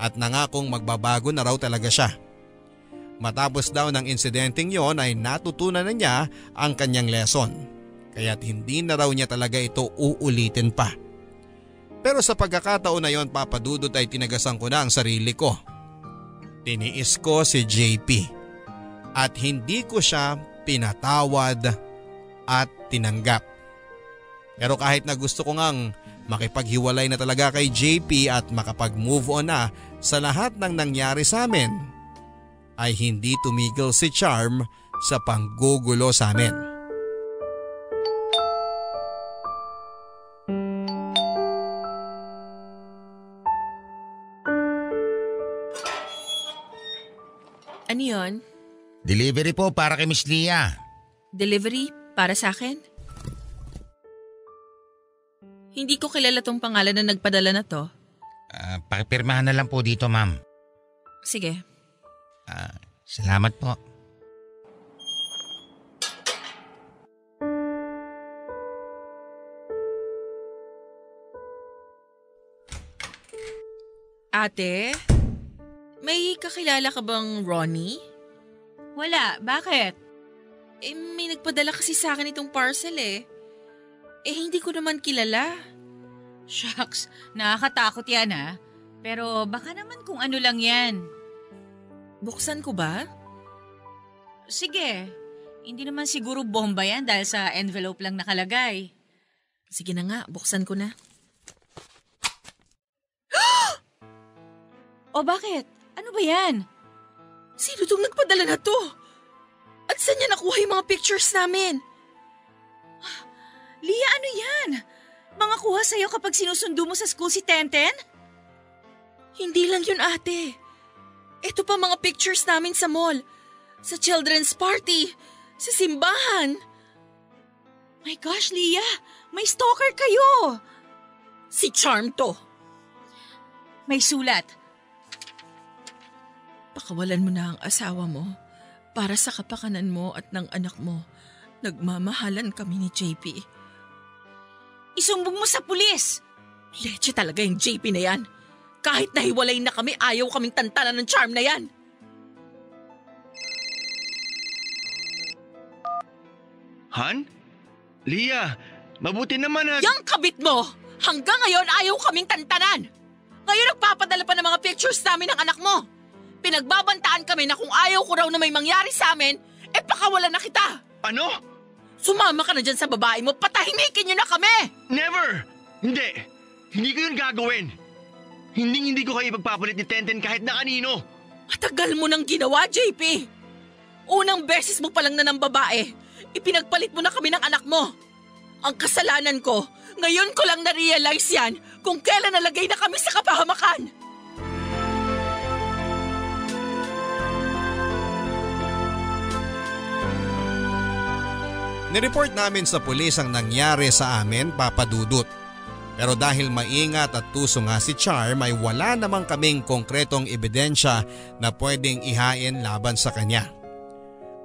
At nangakong magbabago na raw talaga siya. Matapos daw ng insidenteng yon ay natutunan na niya ang kanyang lesson. Kaya't hindi na raw niya talaga ito uulitin pa. Pero sa pagkakataon na yon Papadudut ay tinagasan ko na ang sarili ko. Tiniis ko si JP. At hindi ko siya pinatawad at tinanggap. Pero kahit na gusto ko ngang makipaghiwalay na talaga kay JP at makapag-move on na sa lahat ng nangyari sa amin, ay hindi tumigil si Charm sa panggugulo sa amin. Ano yun? Delivery po para kay Miss Lia. Delivery para sa akin? Hindi ko kilala tong pangalan na nagpadala na to. Pakipirmahan na lang po dito, ma'am. Sige. Salamat po. Ate? May kakilala ka bang Ronnie? Wala, bakit? May nagpadala kasi sa akin itong parcel eh. Hindi ko naman kilala. Shucks, nakakatakot yan ha. Pero baka naman kung ano lang yan. Buksan ko ba? Sige, hindi naman siguro bomba yan dahil sa envelope lang nakalagay. Sige na nga, buksan ko na. O bakit? Ano ba yan? Sino tong nagpadala na to? At saan niya nakuha yung mga pictures namin? Lia, ano yan? Mga kuha sa'yo kapag sinusundo mo sa school si Tenten? Hindi lang yun, ate. Ito pa mga pictures namin sa mall, sa children's party, sa simbahan. My gosh, Lia! May stalker kayo! Si Charm to. May sulat. Pakawalan mo na ang asawa mo para sa kapakanan mo at ng anak mo. Nagmamahalan kami ni JP. Isumbong mo sa pulis! Leche talaga yung JP na yan. Kahit nahiwalay na kami, ayaw kaming tantanan ng Charm na yan. Han? Lia, mabuti naman at… Yang kabit mo! Hanggang ngayon ayaw kaming tantanan! Ngayon nagpapadala pa ng mga pictures namin ng anak mo. Pinagbabantaan kami na kung ayaw ko raw na may mangyari sa amin, pakawalan na kita! Ano? Sumama ka na dyan sa babae mo, patahimikin niyo na kami! Never! Hindi! Hindi ko yun gagawin! Hindi ko kayo ipagpapalit ni Tenten kahit na kanino! Matagal mo nang ginawa, JP! Unang beses mo pa lang na ng babae, ipinagpalit mo na kami ng anak mo! Ang kasalanan ko, ngayon ko lang na-realize yan kung kailan nalagay na kami sa kapahamakan! Nireport namin sa pulis ang nangyari sa amin, Papa Dudut. Pero dahil maingat at tuso nga si Charm ay wala namang kaming konkretong ebidensya na pwedeng ihain laban sa kanya.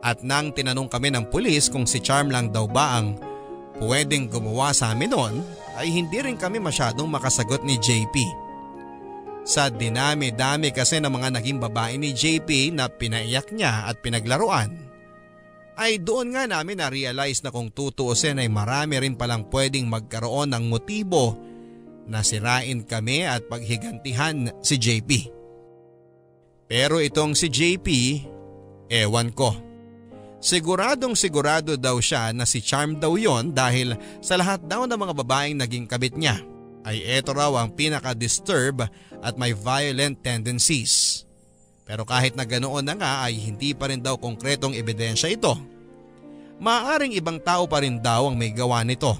At nang tinanong kami ng pulis kung si Charm lang daw ba ang pwedeng gumawa sa amin noon, ay hindi rin kami masyadong makasagot ni JP. Sa dinami-dami kasi ng mga naging babae ni JP na pinaiyak niya at pinaglaruan, ay doon nga namin na-realize na kung tutuusin ay marami rin palang pwedeng magkaroon ng motibo na sirain kami at paghigantihan si JP. Pero itong si JP, ewan ko. Siguradong sigurado daw siya na si Charm daw yon dahil sa lahat daw ng mga babaeng naging kabit niya ay eto raw ang pinaka-disturb at may violent tendencies. Pero kahit na ganoon na nga ay hindi pa rin daw konkretong ebidensya ito. Maaaring ibang tao pa rin daw ang may gawa nito.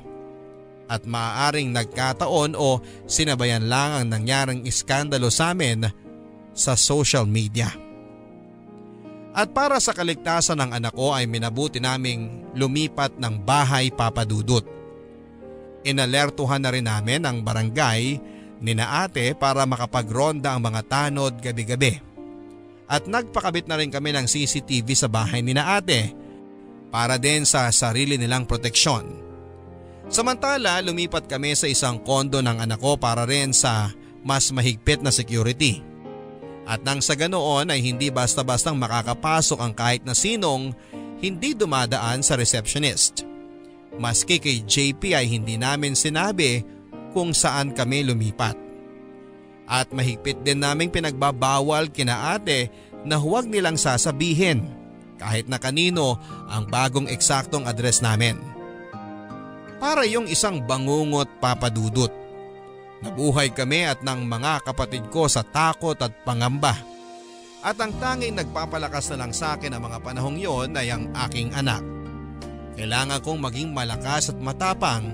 At maaaring nagkataon o sinabayan lang ang nangyaring iskandalo sa amin sa social media. At para sa kaligtasan ng anak ko ay minabuti naming lumipat ng bahay, Papa Dudut. Inalertuhan na rin namin ang barangay ni na ate para makapagronda ang mga tanod gabi-gabi. At nagpakabit na rin kami ng CCTV sa bahay ni na ate para din sa sarili nilang proteksyon. Samantala lumipat kami sa isang kondo ng anak ko para rin sa mas mahigpit na security. At nang sa ganoon ay hindi basta-bastang makakapasok ang kahit na sinong hindi dumadaan sa receptionist. Maski kay JP ay hindi namin sinabi kung saan kami lumipat. At mahigpit din naming pinagbabawal kina ate na huwag nilang sasabihin kahit na kanino ang bagong eksaktong address namin. Para yung isang bangungot, Papa Dudut. Nabuhay kami at ng mga kapatid ko sa takot at pangamba. At ang tanging nagpapalakas na lang sa akin ang mga panahong yon ay ang aking anak. Kailangan kong maging malakas at matapang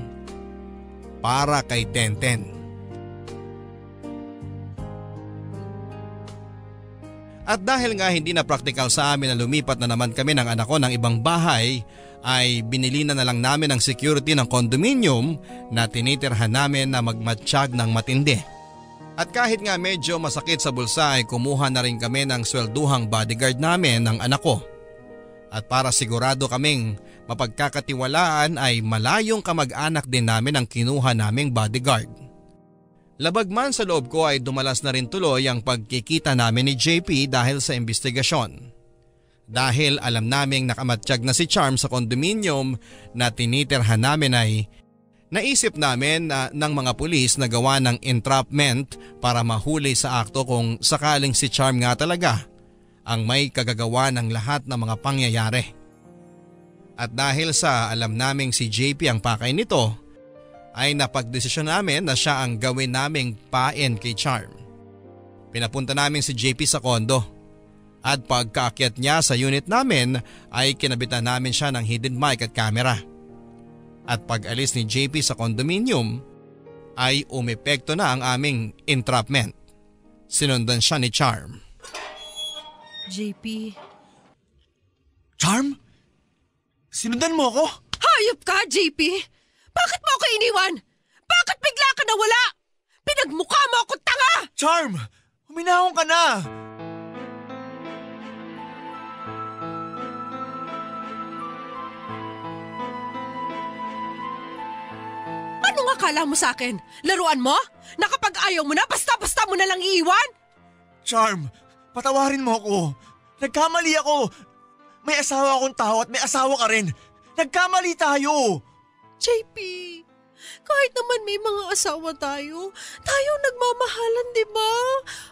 para kay Tenten. At dahil nga hindi na praktikal sa amin na lumipat na naman kami ng anak ko ng ibang bahay, ay binili na lang namin ang security ng condominium na tinitirhan namin na magmatsyag ng matindi. At kahit nga medyo masakit sa bulsa ay kumuha na rin kami ng swelduhang bodyguard namin ng anak ko. At para sigurado kaming mapagkakatiwalaan ay malayong kamag-anak din namin ang kinuha naming bodyguard. Labag man sa loob ko ay dumalas na rin tuloy ang pagkikita namin ni JP dahil sa investigasyon. Dahil alam naming nakamatsyag na si Charm sa kondominium na tinitirhan namin ay naisip namin na ng mga pulis na gawa ng entrapment para mahuli sa akto kung sakaling si Charm nga talaga ang may kagagawa ng lahat ng mga pangyayari. At dahil sa alam naming si JP ang pakay nito, ay napagdesisyon namin na siya ang gawin naming pain kay Charm. Pinapunta namin si JP sa kondo at pagkaakyat niya sa unit namin ay kinabitan namin siya ng hidden mic at camera. At pag alis ni JP sa condominium ay umepekto na ang aming entrapment. Sinundan siya ni Charm. JP. Charm? Sinundan mo ako? Hayop ka, JP! Bakit mo ako iniwan? Bakit bigla ka nawala? Pinagmukha mo ako tanga! Charm! Huminahon ka na! Anong akala mo sa akin? Laruan mo? Na kapag ayaw mo na, basta-basta mo na lang iiwan? Charm, patawarin mo ako. Nagkamali ako. May asawa akong tao at may asawa ka rin. Nagkamali tayo. JP, kahit naman may mga asawa tayo nagmamahalan, di ba?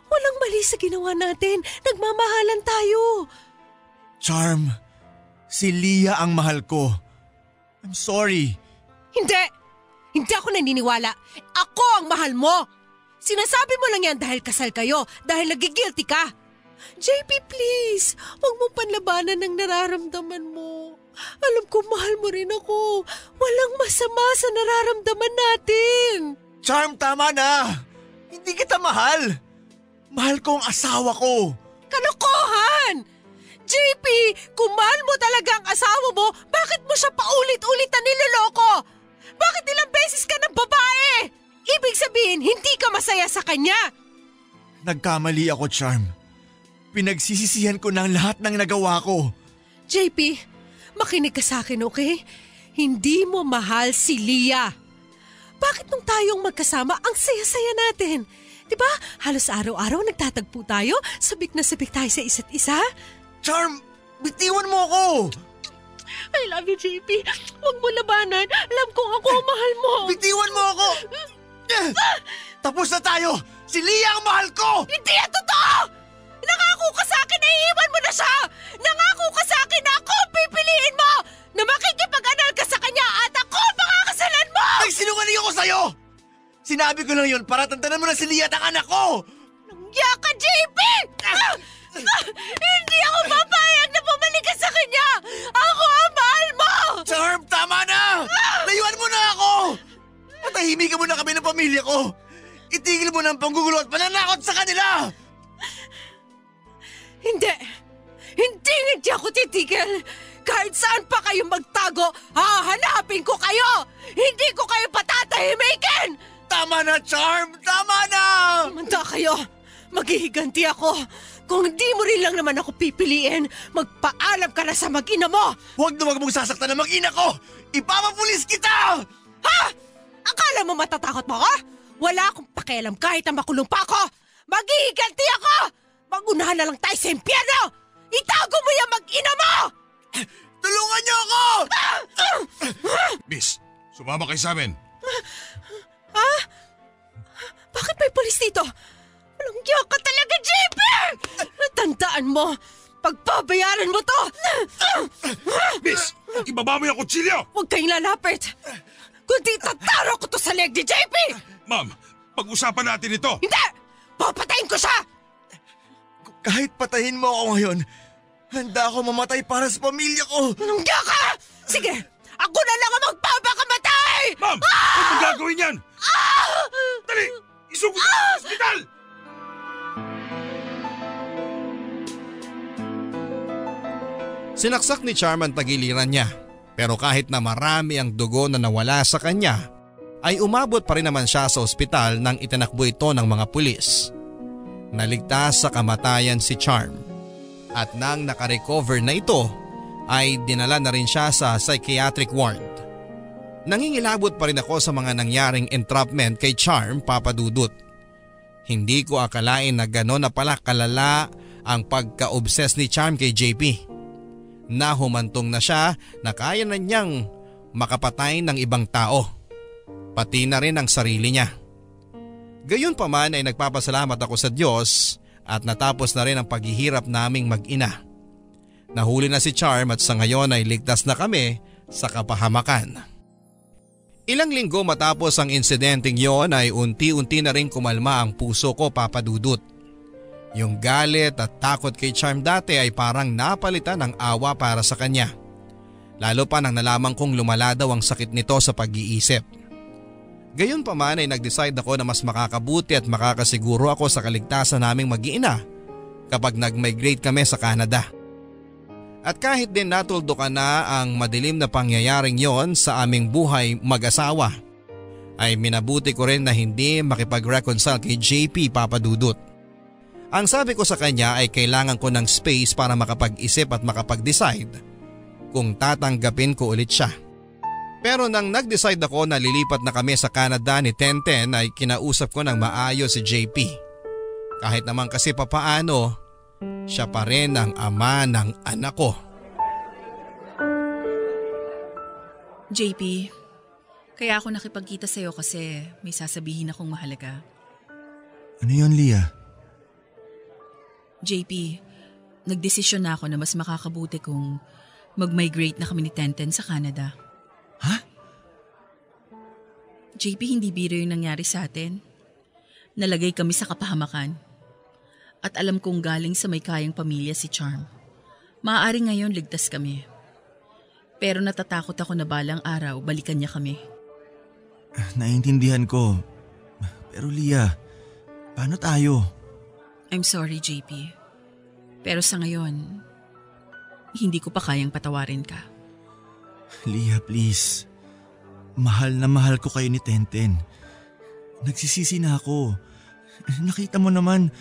Walang mali sa ginawa natin. Nagmamahalan tayo. Charm, si Leah ang mahal ko. I'm sorry. Hindi ako naniniwala. Ako ang mahal mo. Sinasabi mo lang yan dahil kasal kayo, dahil nagigilty ka. JP, please, huwag mo panlabanan ng nararamdaman mo. Alam ko mahal mo rin ako. Walang masama sa nararamdaman natin. Charm, tama na. Hindi kita mahal. Mahal ko ang asawa ko. Kalokohan! JP, kung mahal mo talaga ang asawa mo, bakit mo siya paulit-ulit na niloloko? Bakit ilang beses ka ng babae? Ibig sabihin, hindi ka masaya sa kanya. Nagkamali ako, Charm. Pinagsisisihan ko ng lahat ng nagawa ko. JP, makinig ka sa akin, okay? Hindi mo mahal si Leah. Bakit nung tayong magkasama, ang saya-saya natin? Diba? Halos araw-araw nagtatagpo tayo, sabik na sabik tayo sa isa't isa. Charm, bitiwan mo ako! I love you, JP. Huwag mo labanan. Alam kong ako ang mahal mo. Bitiwan mo ako! Tapos na tayo! Si Leah ang mahal ko! Hindi yan totoo! Nangako ka sa akin na iiwan mo na siya! Nangako ka sa akin na ako ang pipiliin mo! Na makikipag-anal ka sa kanya at ako ang pakakasalan mo! Nagsinungaling ako sa'yo! Sinabi ko lang yun para tantanan mo na si Leah at ang anak ko! Nangya ka, JP! Hindi ako papayag na bumalik ka sa kanya! Ako ang mahal mo! Charm, tama na! Layuan mo na ako! Patahimikan mo na kami ng pamilya ko! Itigil mo na ang panggugulo at pananakot sa kanila! Hindi ako titigil! Kahit saan pa kayo magtago, hahanapin ko kayo! Hindi ko kayo patatahimikin! Tama na, Charm! Tama na! Manda kayo! Maghihiganti ako! Kung hindi mo rin lang naman ako pipiliin, magpaalam ka na sa mag-ina mo! Huwag mong sasaktan ang mag-ina ko! Ipapapulis kita! Ha? Akala mo matatakot mo ako? Wala akong pakialam kahit na makulong pa ako! Maghihiganti ako! Magunahan na lang tayo sa impyerno! Itago mo yung mag-ina mo! Tulungan niyo ako! Miss, sumama kayo sa amin. Ha? Bakit may polis dito? Walang giyak ka talaga, JP! Tandaan mo, pagpabayaran mo to! Miss, ibaba mo yung kutsilyo! Huwag kayong lalapit! Kundi tataro ko to sa leg ni JP! Ma'am, pag-usapan natin ito! Hindi! Papatayin ko siya! Kahit patayin mo ako ngayon, handa ako mamatay para sa pamilya ko! Anong giyak ka? Sige, ako na lang ang magpapakamatay! Ma'am, huwag mong gagawin yan! Dali! Isugod ka sa ospital! Sinaksak ni Charm ang tagiliran niya, pero kahit na marami ang dugo na nawala sa kanya, ay umabot pa rin naman siya sa ospital nang itinakbo ito ng mga pulis. Naligtas sa kamatayan si Charm at nang nakarecover na ito ay dinala na rin siya sa psychiatric ward. Nangingilabot pa rin ako sa mga nangyaring entrapment kay Charm, Papa Dudut. Hindi ko akalain na gano'n na pala kalala ang pagka-obsess ni Charm kay JP. Na humantong na siya na kaya na niyang makapatay ng ibang tao. Pati na rin ang sarili niya. Gayunpaman ay nagpapasalamat ako sa Diyos at natapos na rin ang paghihirap naming mag-ina. Nahuli na si Charm at sa ngayon ay ligtas na kami sa kapahamakan. Ilang linggo matapos ang insidenteng yon ay unti-unti na rin kumalma ang puso ko, Papa Dudut. Yung galit at takot kay Charm dati ay parang napalitan ng awa para sa kanya. Lalo pa nang nalaman kong lumala daw ang sakit nito sa pag-iisip. Gayunpaman ay nag-decide ako na mas makakabuti at makakasiguro ako sa kaligtasan naming mag-iina kapag nag-migrate kami sa Canada. At kahit din natuldukan na ang madilim na pangyayaring yon sa aming buhay mag-asawa, ay minabuti ko rin na hindi makipag-reconcile kay JP, Papa Dudut. Ang sabi ko sa kanya ay kailangan ko ng space para makapag-isip at makapag-decide kung tatanggapin ko ulit siya. Pero nang nag-decide ako na lilipat na kami sa Canada ni Tenten ay kinausap ko ng maayos si JP. Kahit naman kasi papaano, siya pa rin ang ama ng anak ko. JP, kaya ako nakipagkita sa'yo kasi may sasabihin akong mahalaga. Ano yun, Leah? JP, nagdesisyon na ako na mas makakabuti kung mag-migrate na kami ni Tenten sa Canada. Ha? JP, hindi biro yung nangyari sa atin. Nalagay kami sa kapahamakan. At alam kong galing sa may kayang pamilya si Charm. Maaari ngayon ligtas kami. Pero natatakot ako na balang araw balikan niya kami. Naiintindihan ko. Pero Leah, paano tayo? I'm sorry, JP. Pero sa ngayon, hindi ko pa kayang patawarin ka. Leah, please. Mahal na mahal ko kayo ni Tenten. Nagsisisi na ako. Nakita mo naman,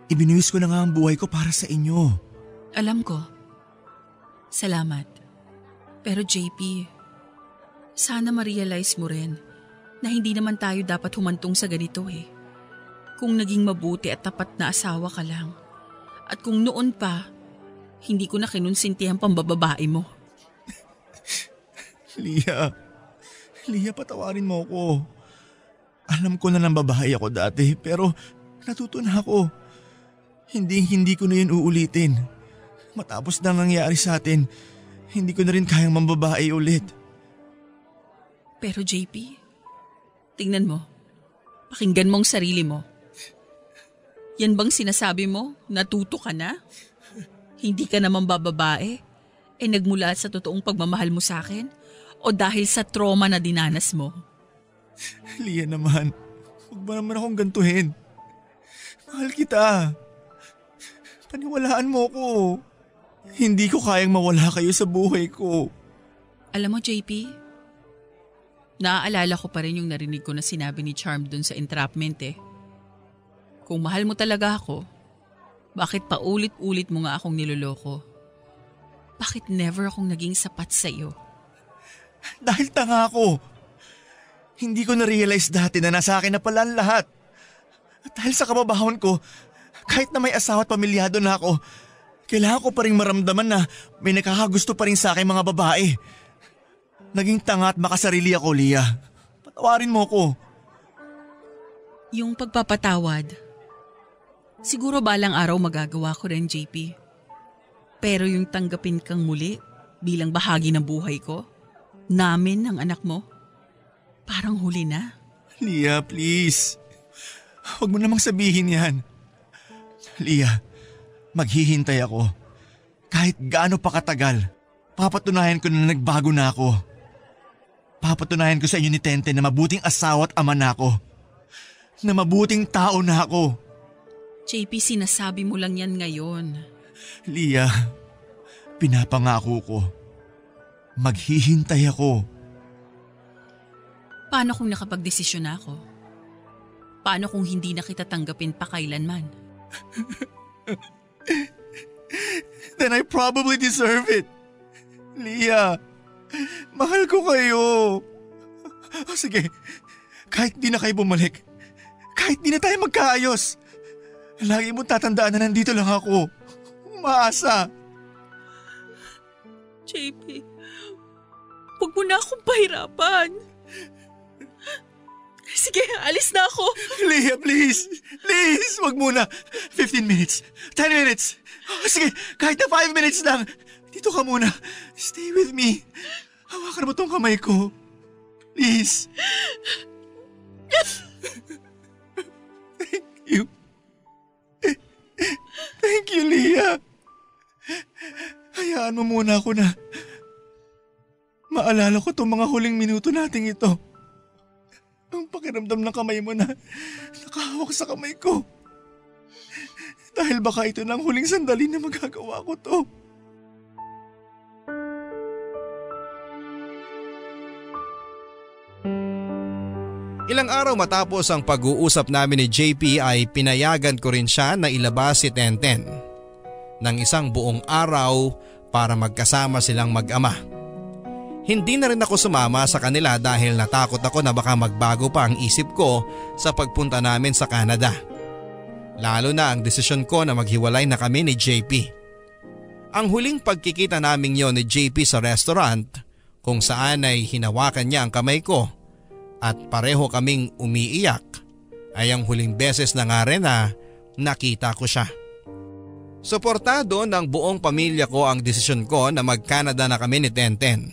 ibinuwis ko na nga ang buhay ko para sa inyo. Alam ko. Salamat. Pero JP, sana ma-realize mo rin na hindi naman tayo dapat humantong sa ganito eh. Kung naging mabuti at tapat na asawa ka lang. At kung noon pa, hindi ko na kinunsinti ang pambababae mo. Leah, patawarin mo ako. Alam ko na ng babae ako dati pero natuto na ako. Hindi ko na yun uulitin. Matapos na nangyari sa atin, hindi ko na rin kayang mambabae ulit. Pero JP, tingnan mo. Pakinggan mo ang sarili mo. Yan bang sinasabi mo? Natuto ka na? Hindi ka naman bababae? Nagmula sa totoong pagmamahal mo sa akin? O dahil sa trauma na dinanas mo? Leah naman, huwag ba naman akong gantuhin? Mahal kita. Paniwalaan mo ko. Hindi ko kayang mawala kayo sa buhay ko. Alam mo, JP, naaalala ko pa rin yung narinig ko na sinabi ni Charm dun sa entrapment eh. Kung mahal mo talaga ako, bakit paulit-ulit mo nga akong niloloko? Bakit never akong naging sapat sa iyo? Dahil tanga ako. Hindi ko na-realize dati na nasa akin na pala ang lahat. At dahil sa kababahon ko, kahit na may asawa at pamilyado na ako, kailangan ko pa rin maramdaman na may nakakagusto pa rin sa akin mga babae. Naging tanga at makasarili ako, Leah. Patawarin mo ko. Yung pagpapatawad, siguro balang araw magagawa ko rin, JP. Pero yung tanggapin kang muli bilang bahagi ng buhay ko, namin ng anak mo, parang huli na. Leah, please. Huwag mo namang sabihin yan. Leah, maghihintay ako. Kahit gaano pa katagal, papatunayan ko na nagbago na ako. Papatunayan ko sa inyo ni Tente na mabuting asawa at ama na ako. Na mabuting tao na ako. JP, sinasabi mo lang yan ngayon. Leah, pinapangako ko. Maghihintay ako. Paano kung nakapagdesisyon na ako? Paano kung hindi na kita tanggapin pa kailanman? Then I probably deserve it. Leah, mahal ko kayo. Sige, kahit di na kayo bumalik, kahit di na tayo magkaayos, lagi mong tatandaan na nandito lang ako. Umaasa. JP, huwag mo na akong pahirapan. Sige, alis na ako. Leah, please. Please, wag muna. 15 minutes. 10 minutes. Sige, kahit na 5 minutes lang. Dito ka muna. Stay with me. Hawakan mo tong kamay ko. Please. Thank you. Thank you, Leah. Hayaan mo muna ako na maalala ko tong mga huling minuto nating ito. Ang pakiramdam ng kamay mo na nakahawak sa kamay ko. Dahil baka ito na ang huling sandali na magagawa ko to. Ilang araw matapos ang pag-uusap namin ni JP ay pinayagan ko rin siya na ilabas si Tenten ng isang buong araw para magkasama silang mag-ama. Hindi na rin ako sumama sa kanila dahil natakot ako na baka magbago pa ang isip ko sa pagpunta namin sa Canada. Lalo na ang desisyon ko na maghiwalay na kami ni JP. Ang huling pagkikita namin yon ni JP sa restaurant kung saan ay hinawakan niya ang kamay ko at pareho kaming umiiyak ay ang huling beses na nga rin na nakita ko siya. Suportado ng buong pamilya ko ang desisyon ko na mag-Canada na kami ni Tenten.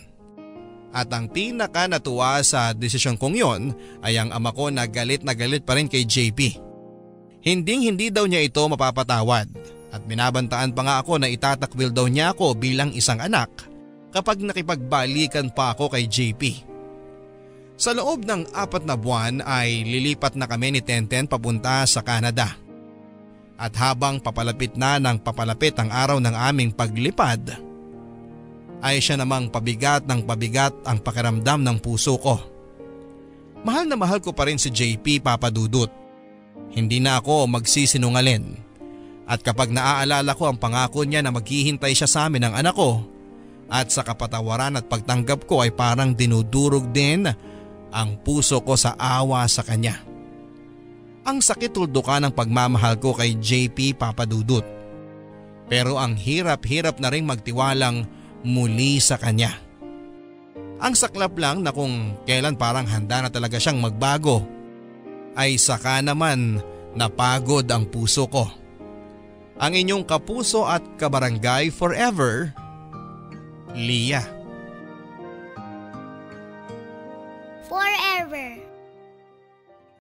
At ang pinaka natuwa sa desisyon kong yon ay ang ama ko na galit pa rin kay JP. Hindi daw niya ito mapapatawad at binabantaan pa nga ako na itatakwil daw niya ako bilang isang anak kapag nakipagbalikan pa ako kay JP. Sa loob ng 4 na buwan ay lilipat na kami ni Tenten papunta sa Canada. At habang papalapit na ng papalapit ang araw ng aming paglipad, ay siya namang pabigat ng pabigat ang pakiramdam ng puso ko. Mahal na mahal ko pa rin si JP, Papa Dudut. Hindi na ako magsisinungaling. At kapag naaalala ko ang pangako niya na maghihintay siya sa amin ng anak ko, at sa kapatawaran at pagtanggap ko ay parang dinudurog din ang puso ko sa awa sa kanya. Ang sakit tuldukan ng pagmamahal ko kay JP, Papa Dudut. Pero ang hirap-hirap na ring magtiwalang muli sa kanya. Ang saklap lang na kung kailan parang handa na talaga siyang magbago, ay saka naman napagod ang puso ko. Ang inyong kapuso at kabarangay forever, Leah.